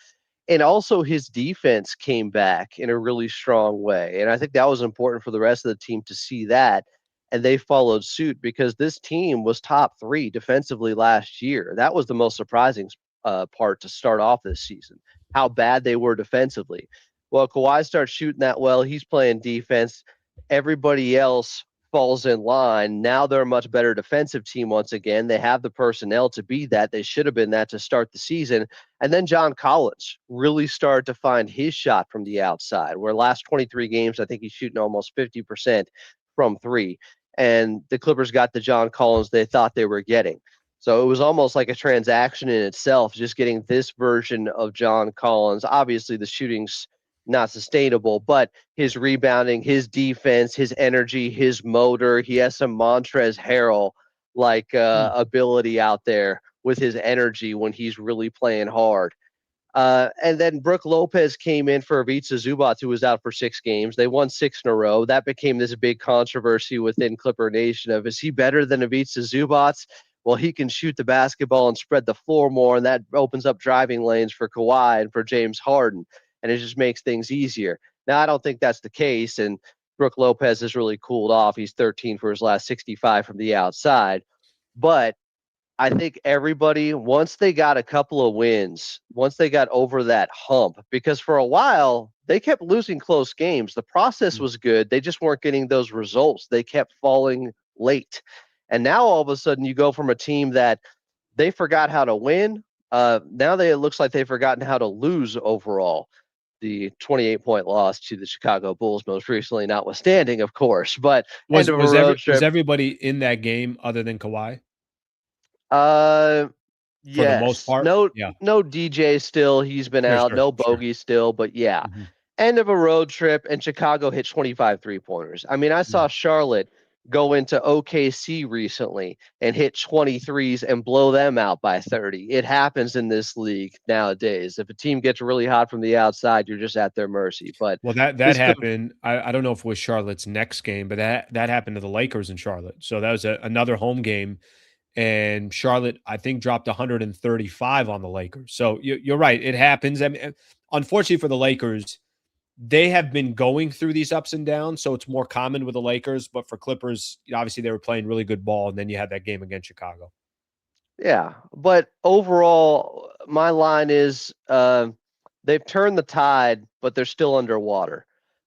And also his defense came back in a really strong way. And I think that was important for the rest of the team to see that. And they followed suit because this team was top 3 defensively last year. That was the most surprising part to start off this season, how bad they were defensively. Well, Kawhi starts shooting that well. He's playing defense. Everybody else falls in line. Now they're a much better defensive team once again. They have the personnel to be that. They should have been that to start the season. And then John Collins really started to find his shot from the outside, where last 23 games, I think he's shooting almost 50% from 3. And the Clippers got the John Collins they thought they were getting. So it was almost like a transaction in itself, just getting this version of John Collins. Obviously, the shooting's not sustainable, but his rebounding, his defense, his energy, his motor, he has some Montrezl Harrell like ability out there with his energy when he's really playing hard. And then Brook Lopez came in for Ivica Zubac, who was out for 6 games. They won 6 in a row. That became this big controversy within Clipper Nation of, is he better than Ivica Zubac? Well, he can shoot the basketball and spread the floor more, and that opens up driving lanes for Kawhi and for James Harden, and it just makes things easier. Now, I don't think that's the case, and Brook Lopez has really cooled off. He's 13 for his last 65 from the outside. But I think everybody, once they got a couple of wins, once they got over that hump, because for a while, they kept losing close games. The process was good. They just weren't getting those results. They kept falling late. And now all of a sudden you go from a team that they forgot how to win, Now it looks like they've forgotten how to lose overall. The 28-point loss to the Chicago Bulls most recently, notwithstanding, of course. But end of a road trip. Was everybody in that game other than Kawhi? Yes. For the most part? No DJ still. He's been out. No Bogey still. But yeah. Mm-hmm. End of a road trip, and Chicago hit 25 3-pointers. I mean, I saw Charlotte go into OKC recently and hit 23s and blow them out by 30. It happens in this league nowadays. If a team gets really hot from the outside, you're just at their mercy. But that happened. I don't know if it was Charlotte's next game, but that happened to the Lakers in Charlotte. So that was another home game. And Charlotte, I think, dropped 135 on the Lakers. So you're right. It happens. I mean, unfortunately for the Lakers, they have been going through these ups and downs, so it's more common with the Lakers. But for Clippers, obviously they were playing really good ball, and then you had that game against Chicago. Yeah, but overall, my line is they've turned the tide, but they're still underwater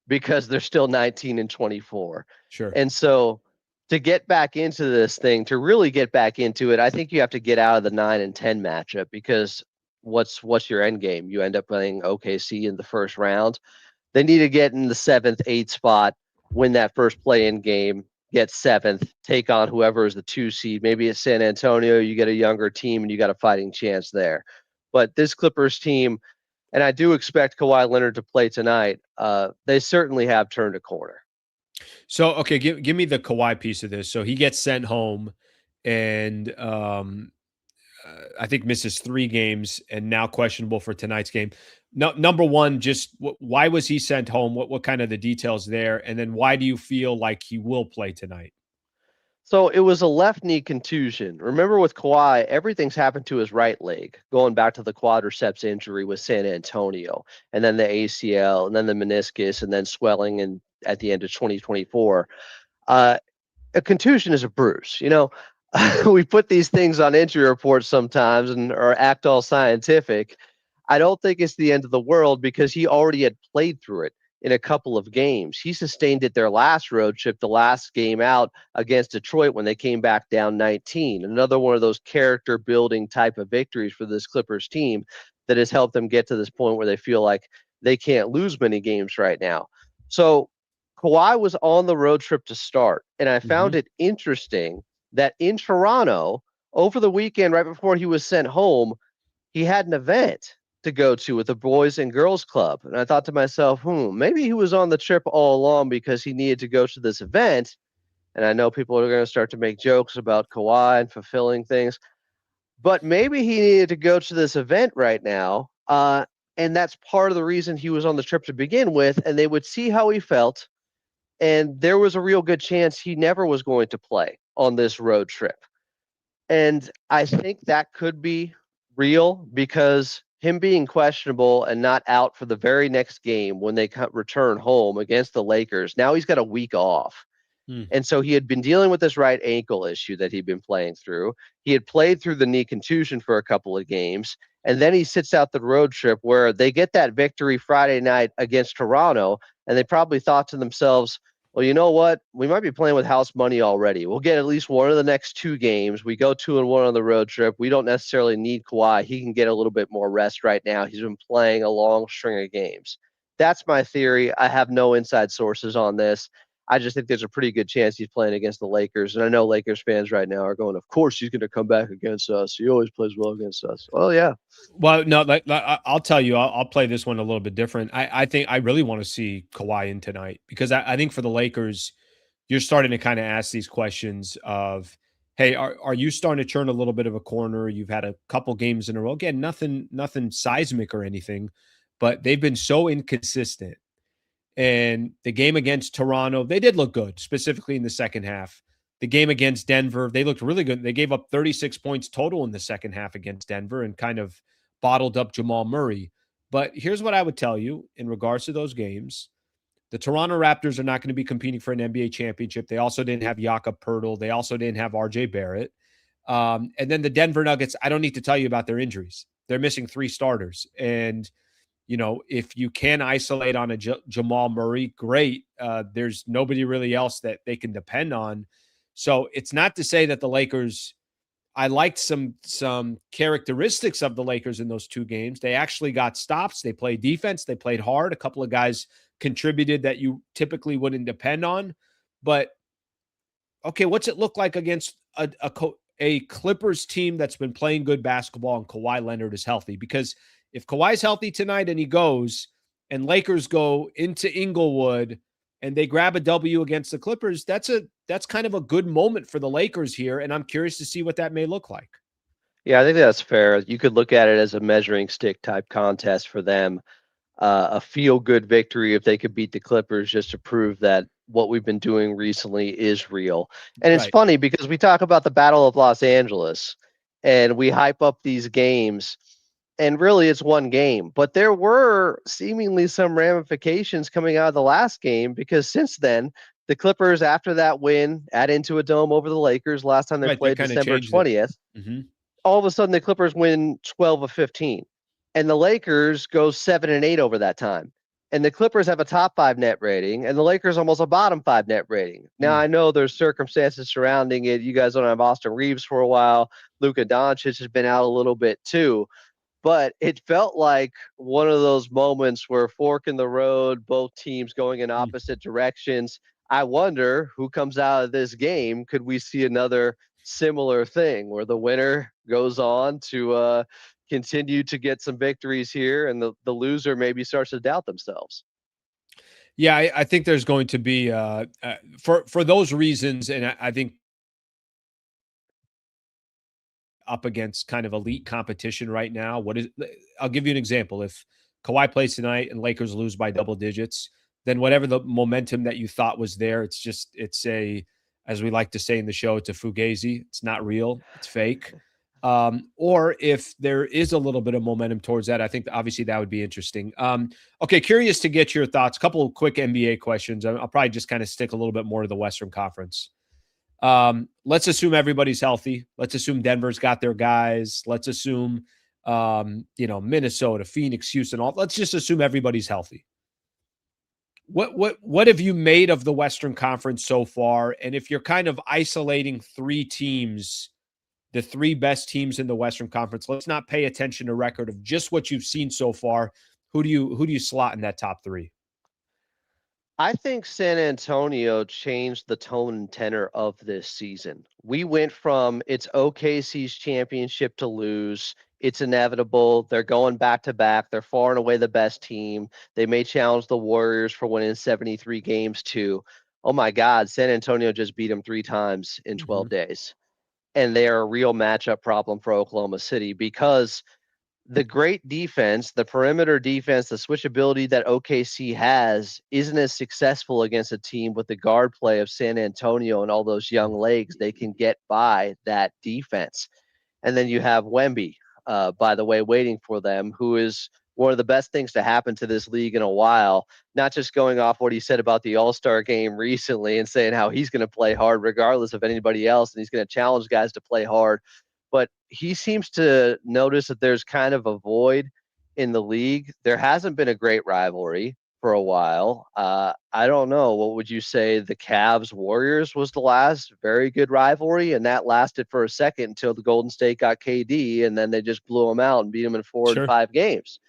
because they're still 19 and 24. Sure. And so to get back into this thing, to really get back into it, I think you have to get out of the 9 and 10 matchup because what's your end game? You end up playing OKC in the first round. They need to get in the 7th, 8th spot, win that first play-in game, get 7th, take on whoever is the 2 seed. Maybe it's San Antonio, you get a younger team, and you got a fighting chance there. But this Clippers team, and I do expect Kawhi Leonard to play tonight, they certainly have turned a corner. So, okay, give me the Kawhi piece of this. So he gets sent home and I think misses 3 games and now questionable for tonight's game. No, number one, just why was he sent home? What kind of the details there? And then why do you feel like he will play tonight? So it was a left knee contusion. Remember with Kawhi, everything's happened to his right leg, going back to the quadriceps injury with San Antonio, and then the ACL, and then the meniscus, and then swelling at the end of 2024. A contusion is a bruise. You know, we put these things on injury reports sometimes or act all scientific. I don't think it's the end of the world because he already had played through it in a couple of games. He sustained it their last road trip, the last game out against Detroit when they came back down 19. Another one of those character building type of victories for this Clippers team that has helped them get to this point where they feel like they can't lose many games right now. So Kawhi was on the road trip to start, and I found it interesting that in Toronto over the weekend, right before he was sent home, he had an event to go to with the Boys and Girls Club. And I thought to myself, maybe he was on the trip all along because he needed to go to this event. And I know people are going to start to make jokes about Kawhi and fulfilling things, but maybe he needed to go to this event right now. And that's part of the reason he was on the trip to begin with. And they would see how he felt. And there was a real good chance he never was going to play on this road trip. And I think that could be real because him being questionable and not out for the very next game when they return home against the Lakers, now he's got a week off. And so he had been dealing with this right ankle issue that he'd been playing through. He had played through the knee contusion for a couple of games. And then he sits out the road trip where they get that victory Friday night against Toronto. And they probably thought to themselves, well, you know what? We might be playing with house money already. We'll get at least one of the next 2 games. We go 2-1 on the road trip. We don't necessarily need Kawhi. He can get a little bit more rest right now. He's been playing a long string of games. That's my theory. I have no inside sources on this. I just think there's a pretty good chance he's playing against the Lakers. And I know Lakers fans right now are going, of course he's going to come back against us. He always plays well against us. Well, yeah. Well, no, I'll tell you, I'll play this one a little bit different. I think I really want to see Kawhi in tonight because I think for the Lakers, you're starting to kind of ask these questions of, hey, are you starting to turn a little bit of a corner? You've had a couple games in a row. Again, nothing seismic or anything, but they've been so inconsistent. And the game against Toronto, they did look good, specifically in the second half. The game against Denver, they looked really good. They gave up 36 points total in the second half against Denver and kind of bottled up Jamal Murray. But here's what I would tell you in regards to those games. The Toronto Raptors are not going to be competing for an NBA championship. They also didn't have Jakob Poeltl. They also didn't have RJ Barrett. And then the Denver Nuggets, I don't need to tell you about their injuries. They're missing 3 starters. And you know, if you can isolate on a Jamal Murray, great. There's nobody really else that they can depend on. So it's not to say that the Lakers I liked some characteristics of the Lakers in those two games. They actually got stops. They played defense. They played hard. A couple of guys contributed that you typically wouldn't depend on. But, okay, what's it look like against a Clippers team that's been playing good basketball and Kawhi Leonard is healthy? Because if Kawhi's healthy tonight and he goes, and Lakers go into Inglewood and they grab a W against the Clippers, that's kind of a good moment for the Lakers here, and I'm curious to see what that may look like. Yeah, I think that's fair. You could look at it as a measuring stick type contest for them. A feel-good victory if they could beat the Clippers, just to prove that what we've been doing recently is real. And it's funny because we talk about the Battle of Los Angeles and we hype up these games, and really it's one game. But there were seemingly some ramifications coming out of the last game, because since then, the Clippers, after that win at Into a Dome over the Lakers, last time they played December 20th, all of a sudden the Clippers win 12 of 15. And the Lakers go 7-8 over that time. And the Clippers have a top 5 net rating, and the Lakers almost a bottom 5 net rating. Now, I know there's circumstances surrounding it. You guys don't have Austin Reeves for a while. Luka Doncic has been out a little bit too. But it felt like one of those moments where fork in the road, both teams going in opposite directions. I wonder who comes out of this game. Could we see another similar thing where the winner goes on to continue to get some victories here, and the loser maybe starts to doubt themselves? Yeah, I think there's going to be for those reasons, and I think up against kind of elite competition right now. I'll give you an example. If Kawhi plays tonight and Lakers lose by double digits, then whatever the momentum that you thought was there, it's a, as we like to say in the show, it's a fugazi. It's not real. It's fake. Or if there is a little bit of momentum towards that, I think obviously that would be interesting. Okay, curious to get your thoughts. A couple of quick NBA questions. I'll probably just kind of stick a little bit more to the Western Conference. Let's assume everybody's healthy. Let's assume Denver's got their guys. Let's assume, Minnesota, Phoenix, Houston, let's just assume everybody's healthy. What have you made of the Western Conference so far? And if you're kind of isolating 3 teams, the 3 best teams in the Western Conference, let's not pay attention to record of just what you've seen so far. Who do you slot in that top 3? I think San Antonio changed the tone and tenor of this season. We went from it's OKC's championship to lose. It's inevitable. They're going back to back. They're far and away the best team. They may challenge the Warriors for winning 73 games too. Oh my God, San Antonio just beat them 3 times in 12 days. And they are a real matchup problem for Oklahoma City, because the great defense, the perimeter defense, the switchability that OKC has isn't as successful against a team with the guard play of San Antonio and all those young legs. They can get by that defense. And then you have Wemby, by the way, waiting for them, who is one of the best things to happen to this league in a while, not just going off what he said about the All-Star game recently and saying how he's going to play hard regardless of anybody else, and he's going to challenge guys to play hard. But he seems to notice that there's kind of a void in the league. There hasn't been a great rivalry for a while. I don't know. What would you say? The Cavs-Warriors was the last very good rivalry, and that lasted for a second until the Golden State got KD, and then they just blew him out and beat him in 4 and 5 games.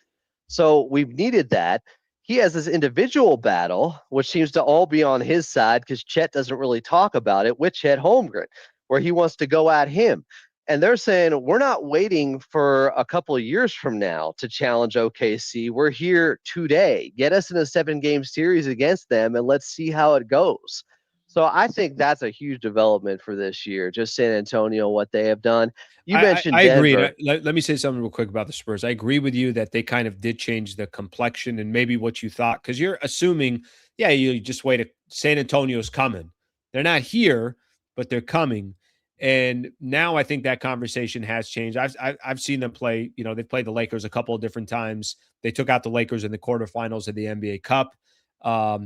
So we've needed that. He has this individual battle, which seems to all be on his side because Chet doesn't really talk about it, with Chet Holmgren, where he wants to go at him. And they're saying, we're not waiting for a couple of years from now to challenge OKC. We're here today. Get us in a 7-game series against them, and let's see how it goes. So I think that's a huge development for this year, just San Antonio, what they have done. You mentioned I Denver. agree. Let me say something real quick about the Spurs. I agree with you that they kind of did change the complexion and maybe what you thought, because you're assuming, you just wait. San Antonio's coming. They're not here, but they're coming. And now I think that conversation has changed. I've seen them play. They've played the Lakers a couple of different times. They took out the Lakers in the quarterfinals of the NBA Cup.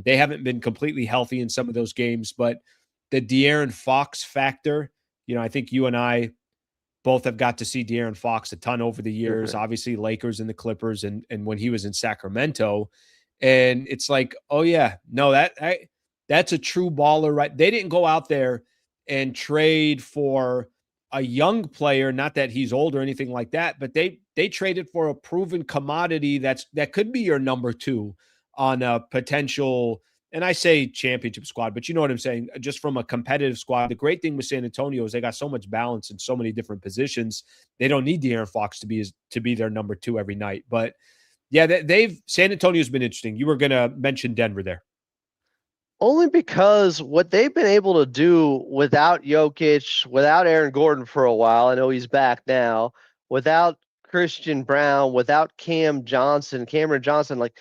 They haven't been completely healthy in some of those games, but the De'Aaron Fox factor, I think you and I both have got to see De'Aaron Fox a ton over the years, obviously Lakers and the Clippers and when he was in Sacramento. And it's like, oh yeah, no, that's a true baller, right? They didn't go out there and trade for a young player, not that he's old or anything like that, but they traded for a proven commodity that could be your number 2 on a potential, and I say championship squad, but you know what I'm saying, just from a competitive squad. The great thing with San Antonio is they got so much balance in so many different positions. They don't need De'Aaron Fox to be their number 2 every night. But yeah, San Antonio's been interesting. You were going to mention Denver there. Only because what they've been able to do without Jokic, without Aaron Gordon for a while, I know he's back now, without Christian Brown, without Cameron Johnson, like,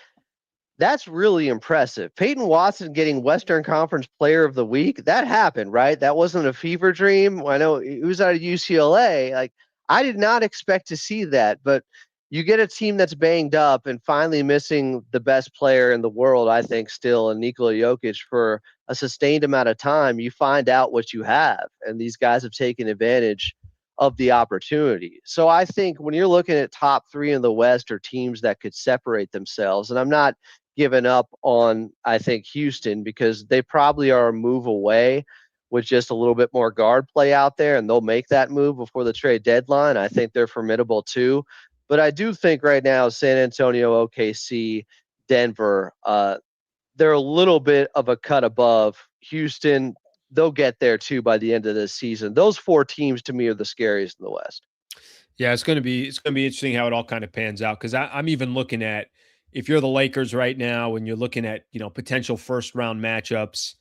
that's really impressive. Peyton Watson getting Western Conference Player of the Week, that happened, right? That wasn't a fever dream. I know he was out of UCLA. Like, I did not expect to see that, but you get a team that's banged up and finally missing the best player in the world, I think, still, in Nikola Jokic for a sustained amount of time. You find out what you have, and these guys have taken advantage of the opportunity. So I think when you're looking at top 3 in the West or teams that could separate themselves, and I'm not giving up on, I think, Houston, because they probably are a move away with just a little bit more guard play out there, and they'll make that move before the trade deadline. I think they're formidable too. But I do think right now, San Antonio, OKC, Denver, they're a little bit of a cut above Houston. They'll get there too by the end of this season. Those 4 teams to me are the scariest in the West. Yeah, it's going to be interesting how it all kind of pans out, because I'm even looking at, if you're the Lakers right now and you're looking at, potential first round matchups,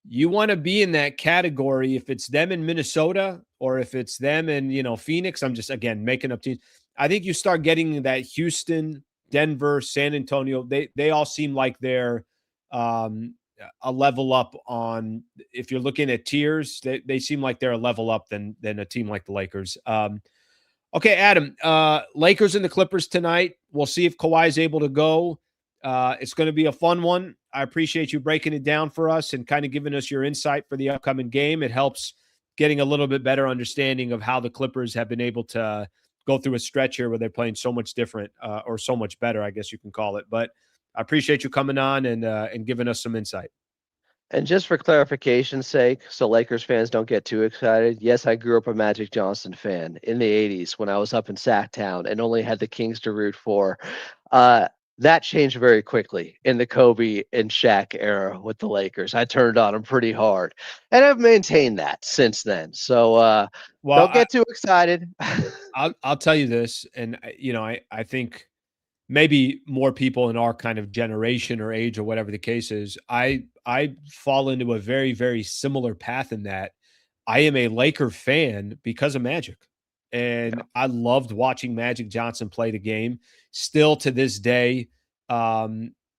you want to be in that category. If it's them in Minnesota or if it's them in, Phoenix, I'm just, again, making up teams. I think you start getting that Houston, Denver, San Antonio. They all seem like they're a level up on, if you're looking at tiers, they seem like they're a level up than a team like the Lakers. Okay, Adam, Lakers and the Clippers tonight. We'll see if Kawhi is able to go. It's going to be a fun one. I appreciate you breaking it down for us and kind of giving us your insight for the upcoming game. It helps getting a little bit better understanding of how the Clippers have been able to go through a stretch here where they're playing so much different, or so much better, I guess you can call it. But I appreciate you coming on and giving us some insight. And just for clarification's sake, so Lakers fans don't get too excited, yes, I grew up a Magic Johnson fan in the 80s when I was up in Sacktown and only had the Kings to root for. That changed very quickly in the Kobe and Shaq era with the Lakers. I turned on them pretty hard, and I've maintained that since then. So don't get too excited. I'll tell you this, and I think maybe more people in our kind of generation or age or whatever the case is, I fall into a very, very similar path in that I am a Laker fan because of Magic. And I loved watching Magic Johnson play the game. Still to this day, I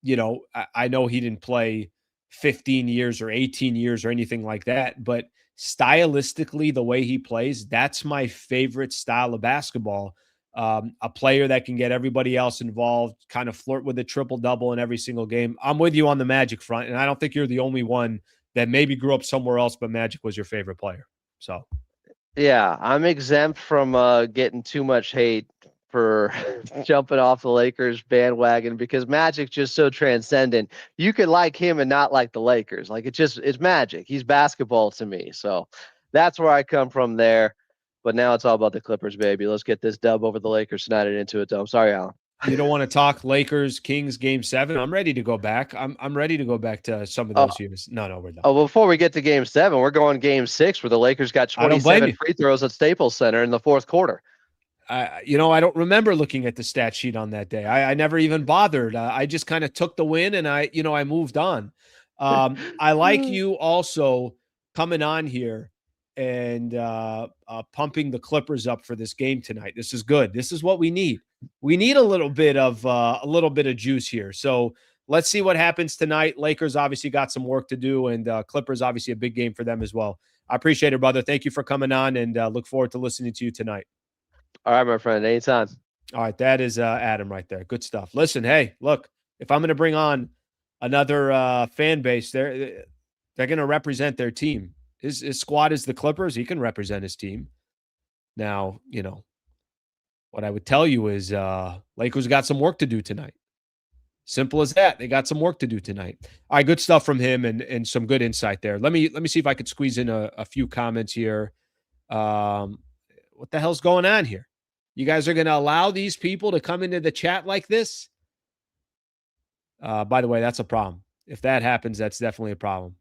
know he didn't play 15 years or 18 years or anything like that, but stylistically, the way he plays, that's my favorite style of basketball. A player that can get everybody else involved, kind of flirt with a triple-double in every single game. I'm with you on the Magic front, and I don't think you're the only one that maybe grew up somewhere else, but Magic was your favorite player. So, yeah, I'm exempt from getting too much hate for jumping off the Lakers bandwagon, because Magic's just so transcendent. You could like him and not like the Lakers. Like, it's Magic. He's basketball to me. So that's where I come from there. But now it's all about the Clippers, baby. Let's get this dub over the Lakers tonight and into it, Dome. Sorry, Alan. You don't want to talk Lakers, Kings, Game 7? I'm ready to go back. I'm ready to go back to some of those years. No, we're done. Oh, before we get to Game 7, we're going Game 6, where the Lakers got 27 free throws at Staples Center in the fourth quarter. I don't remember looking at the stat sheet on that day. I never even bothered. I just kind of took the win and I moved on. I like you also coming on here and pumping the Clippers up for this game tonight. This is good. This is what we need. We need a little bit of juice here. So let's see what happens tonight. Lakers obviously got some work to do, and Clippers obviously a big game for them as well. I appreciate it, brother. Thank you for coming on, and look forward to listening to you tonight. All right, my friend. Anytime. All right, that is Adam right there. Good stuff. Listen, hey, look, if I'm going to bring on another fan base, they're going to represent their team. His squad is the Clippers. He can represent his team. Now, what I would tell you is Lakers got some work to do tonight. Simple as that. They got some work to do tonight. All right, good stuff from him and some good insight there. Let me see if I could squeeze in a few comments here. What the hell's going on here? You guys are going to allow these people to come into the chat like this? By the way, that's a problem. If that happens, that's definitely a problem.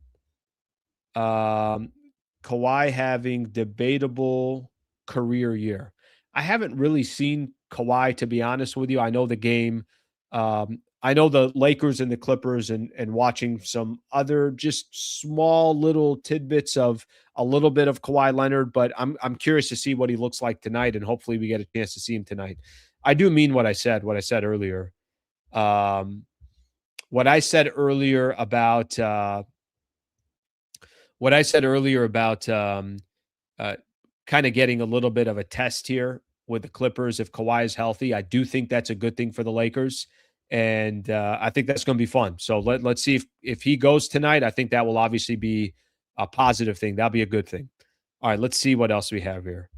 Kawhi having debatable career year. I haven't really seen Kawhi, to be honest with you. I know the game. I know the Lakers and the Clippers and watching some other just small little tidbits of a little bit of Kawhi Leonard, but I'm curious to see what he looks like tonight, and hopefully we get a chance to see him tonight. I do mean what I said earlier. What I said earlier about kind of getting a little bit of a test here with the Clippers if Kawhi is healthy. I do think that's a good thing for the Lakers, and I think that's going to be fun. So let's see if he goes tonight. I think that will obviously be a positive thing. That'll be a good thing. All right, let's see what else we have here.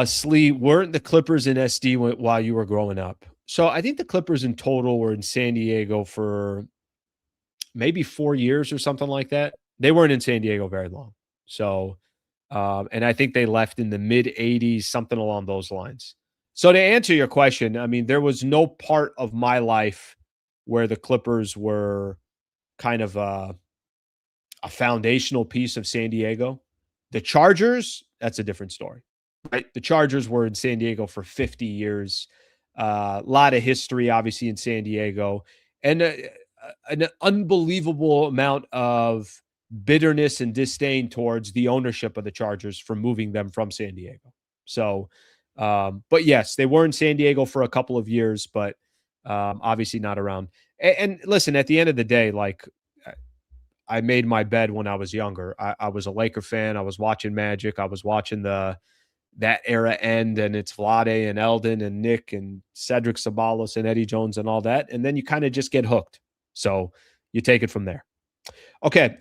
Slee, weren't the Clippers in SD while you were growing up? So I think the Clippers in total were in San Diego for maybe 4 years or something like that. They weren't in San Diego very long. So, and I think they left in the mid 80s, something along those lines. So to answer your question, I mean, there was no part of my life where the Clippers were kind of a foundational piece of San Diego. The Chargers, that's a different story, right? The Chargers were in San Diego for 50 years. A lot of history, obviously, in San Diego, and an unbelievable amount of bitterness and disdain towards the ownership of the Chargers for moving them from San Diego. So, but yes, they were in San Diego for a couple of years, but obviously not around. And listen, at the end of the day, like, I made my bed when I was younger. I was a Laker fan. I was watching Magic. I was watching that era end, and it's Vlade and Eldon and Nick and Cedric Sabalos and Eddie Jones and all that. And then you kind of just get hooked. So you take it from there. Okay.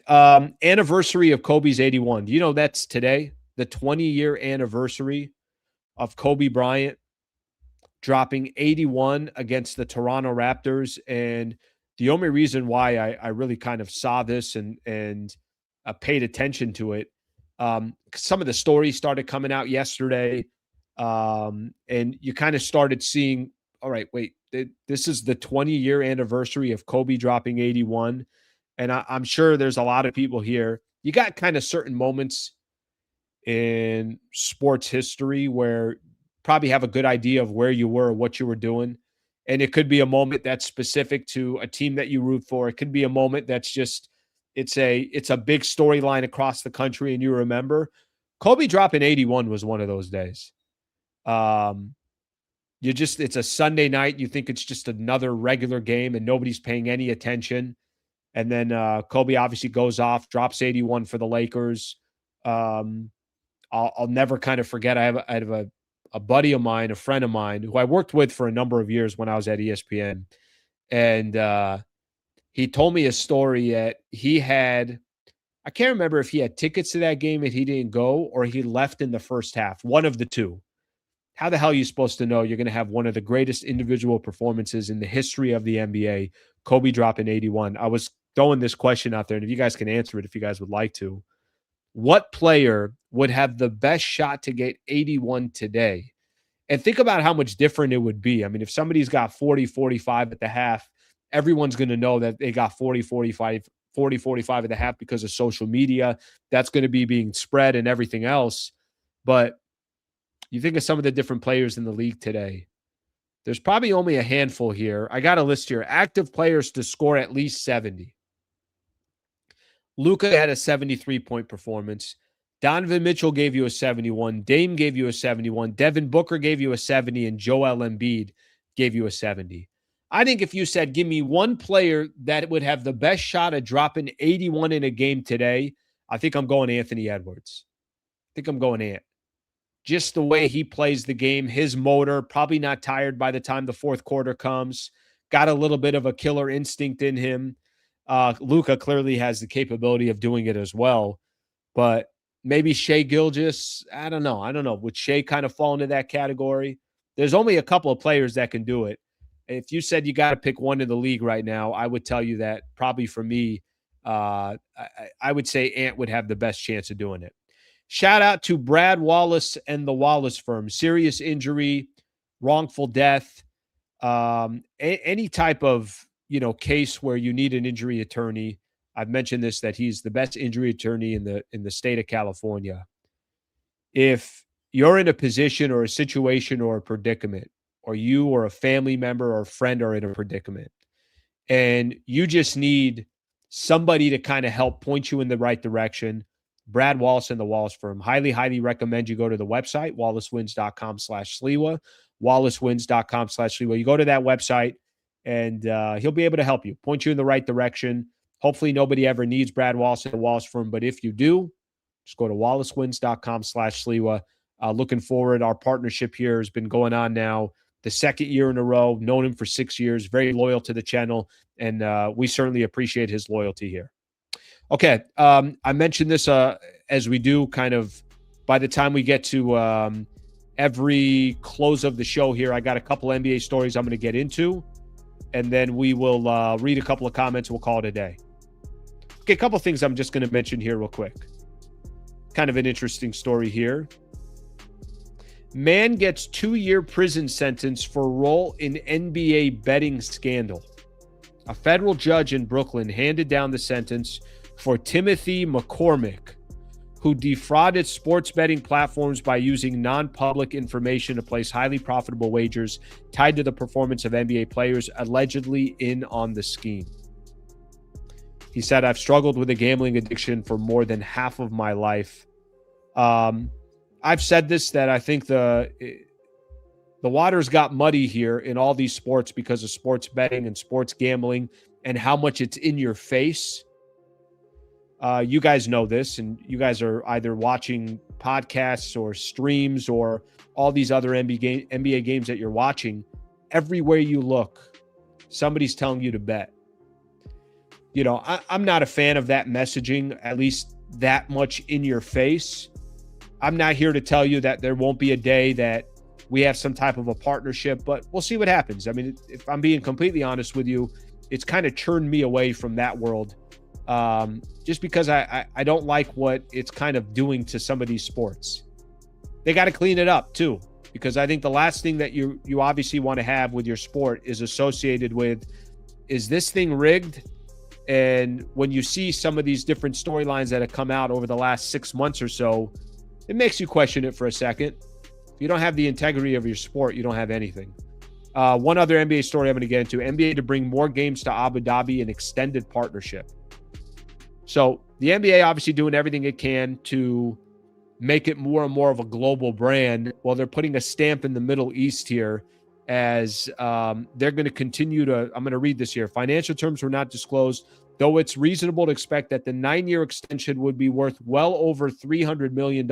Anniversary of Kobe's 81. Do you know that's today? The 20-year anniversary of Kobe Bryant dropping 81 against the Toronto Raptors. And the only reason why I really kind of saw this and paid attention to it, some of the stories started coming out yesterday, and you kind of started seeing, all right, wait, this is the 20-year anniversary of Kobe dropping 81. And I'm sure there's a lot of people here. You got kind of certain moments in sports history where probably have a good idea of where you were, what you were doing. And it could be a moment that's specific to a team that you root for. It could be a moment that's just, it's a big storyline across the country and you remember. Kobe dropping 81 was one of those days. It's a Sunday night. You think it's just another regular game and nobody's paying any attention. And then Kobe obviously goes off, drops 81 for the Lakers. I'll never kind of forget. I have a buddy of mine, a friend of mine who I worked with for a number of years when I was at ESPN. And he told me a story that he had, I can't remember if he had tickets to that game and he didn't go or he left in the first half, one of the two. How the hell are you supposed to know you're going to have one of the greatest individual performances in the history of the NBA, Kobe dropping 81? I was throwing this question out there, and if you guys can answer it, if you guys would like to. What player would have the best shot to get 81 today? And think about how much different it would be. I mean, if somebody's got 40, 45 at the half, everyone's going to know that they got 40, 45 at the half because of social media. That's going to be being spread and everything else. But you think of some of the different players in the league today. There's probably only a handful here. I got a list here. Active players to score at least 70. Luka had a 73-point performance. Donovan Mitchell gave you a 71. Dame gave you a 71. Devin Booker gave you a 70. And Joel Embiid gave you a 70. I think if you said, give me one player that would have the best shot at dropping 81 in a game today, I think I'm going Anthony Edwards. I think I'm going Ant. Just the way he plays the game, his motor, probably not tired by the time the fourth quarter comes. Got a little bit of a killer instinct in him. Luka clearly has the capability of doing it as well. But maybe Shai Gilgeous, I don't know. Would Shai kind of fall into that category? There's only a couple of players that can do it. If you said you got to pick one in the league right now, I would tell you that probably for me, I would say Ant would have the best chance of doing it. Shout out to Brad Wallace and the Wallace firm. Serious injury, wrongful death, any type of, case where you need an injury attorney. I've mentioned this, that he's the best injury attorney in the state of California. If you're in a position or a situation or a predicament, or you or a family member or a friend are in a predicament, and you just need somebody to kind of help point you in the right direction, Brad Wallace and the Wallace firm. Highly, highly recommend you go to the website, wallacewins.com/Sliwa, wallacewins.com/Sliwa. You go to that website and he'll be able to help you, point you in the right direction. Hopefully nobody ever needs Brad Wallace and the Wallace firm, but if you do, just go to wallacewins.com/Sliwa. Looking forward. Our partnership here has been going on now the second year in a row. Known him for 6 years, very loyal to the channel, and we certainly appreciate his loyalty here. Okay, I mentioned this as we do kind of by the time we get to every close of the show here. I got a couple NBA stories I'm going to get into, and then we will read a couple of comments. We'll call it a day. Okay, a couple of things I'm just going to mention here real quick. Kind of an interesting story here. Man gets 2-year prison sentence for role in NBA betting scandal. A federal judge in Brooklyn handed down the sentence for Timothy McCormick, who defrauded sports betting platforms by using non-public information to place highly profitable wagers tied to the performance of NBA players, allegedly in on the scheme. He said, "I've struggled with a gambling addiction for more than half of my life." I've said this, that I think the waters got muddy here in all these sports because of sports betting and sports gambling and how much it's in your face. You guys know this, and you guys are either watching podcasts or streams or all these other NBA games that you're watching. Everywhere you look, somebody's telling you to bet. I'm not a fan of that messaging, at least that much in your face. I'm not here to tell you that there won't be a day that we have some type of a partnership, but we'll see what happens. I mean, if I'm being completely honest with you, it's kind of turned me away from that world, just because I don't like what it's kind of doing to some of these sports. They got to clean it up too, because I think the last thing that you obviously want to have with your sport is associated with, is this thing rigged? And when you see some of these different storylines that have come out over the last 6 months or so, it makes you question it for a second. If you don't have the integrity of your sport, you don't have anything. One other NBA story I'm going to get into: NBA to bring more games to Abu Dhabi, an extended partnership. So the NBA obviously doing everything it can to make it more and more of a global brand, while they're putting a stamp in the Middle East here, as they're going to continue to, I'm going to read this here. Financial terms were not disclosed, though it's reasonable to expect that the 9-year extension would be worth well over $300 million.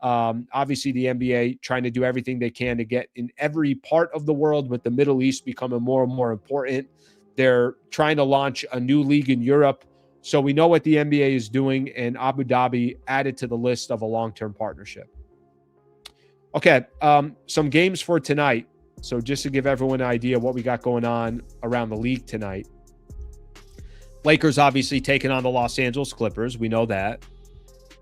Obviously, the NBA trying to do everything they can to get in every part of the world, with the Middle East becoming more and more important. They're trying to launch a new league in Europe. So we know what the NBA is doing, and Abu Dhabi added to the list of a long-term partnership. Okay, some games for tonight. So just to give everyone an idea of what we got going on around the league tonight. Lakers obviously taking on the Los Angeles Clippers. We know that.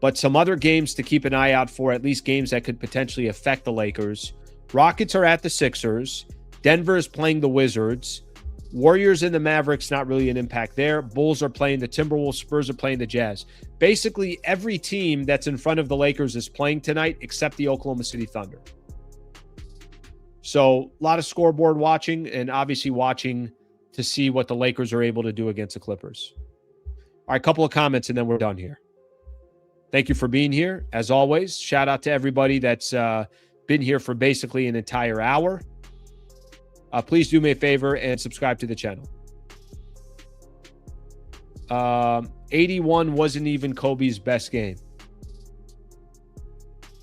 But some other games to keep an eye out for, at least games that could potentially affect the Lakers. Rockets are at the Sixers. Denver is playing the Wizards. Warriors and the Mavericks, not really an impact there. Bulls are playing the Timberwolves. Spurs are playing the Jazz. Basically, every team that's in front of the Lakers is playing tonight except the Oklahoma City Thunder. So a lot of scoreboard watching, and obviously watching to see what the Lakers are able to do against the Clippers. All right, a couple of comments, and then we're done here. Thank you for being here. As always, shout out to everybody that's been here for basically an entire hour. Please do me a favor and subscribe to the channel. 81 wasn't even Kobe's best game.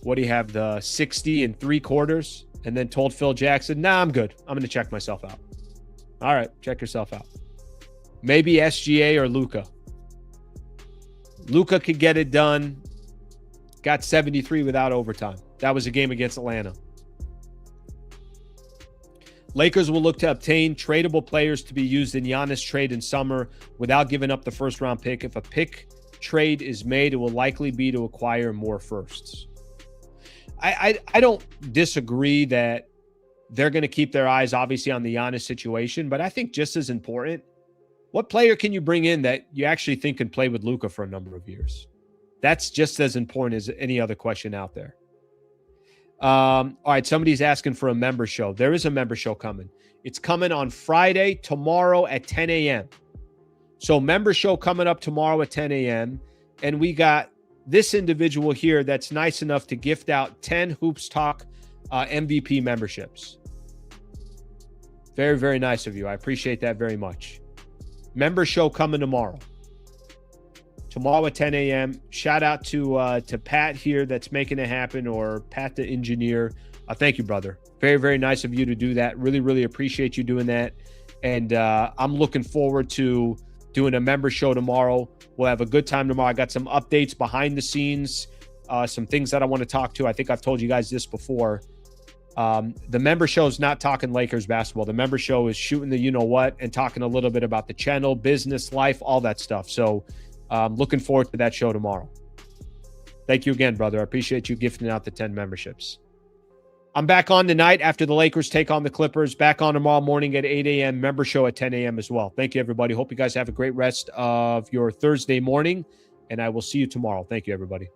What do you have, the 60 and 3/4? And then told Phil Jackson, nah, I'm good. I'm going to check myself out. All right, check yourself out. Maybe SGA or Luka. Luka could get it done. Got 73 without overtime. That was a game against Atlanta. Lakers will look to obtain tradable players to be used in Giannis trade in summer without giving up the first-round pick. If a pick trade is made, it will likely be to acquire more firsts. I don't disagree that they're going to keep their eyes obviously on the Giannis situation, but I think just as important, what player can you bring in that you actually think can play with Luka for a number of years? That's just as important as any other question out there. All right, somebody's asking for a member show. There is a member show coming. It's coming on Friday, tomorrow at 10 a.m. So member show coming up tomorrow at 10 a.m. And we got this individual here that's nice enough to gift out 10 Hoops Talk MVP memberships. Very, very nice of you. I appreciate that very much. Member show coming tomorrow. Tomorrow at 10 a.m. Shout out to Pat here that's making it happen, or Pat the engineer. Thank you, brother. Very, very nice of you to do that. Really, really appreciate you doing that. And I'm looking forward to doing a member show tomorrow. We'll have a good time tomorrow. I got some updates behind the scenes, some things that I want to talk to. I think I've told you guys this before. The member show is not talking Lakers basketball. The member show is shooting the you-know-what and talking a little bit about the channel, business, life, all that stuff. So looking forward to that show tomorrow. Thank you again, brother. I appreciate you gifting out the 10 memberships. I'm back on tonight after the Lakers take on the Clippers. Back on tomorrow morning at 8 a.m. Member show at 10 a.m. as well. Thank you, everybody. Hope you guys have a great rest of your Thursday morning, and I will see you tomorrow. Thank you, everybody.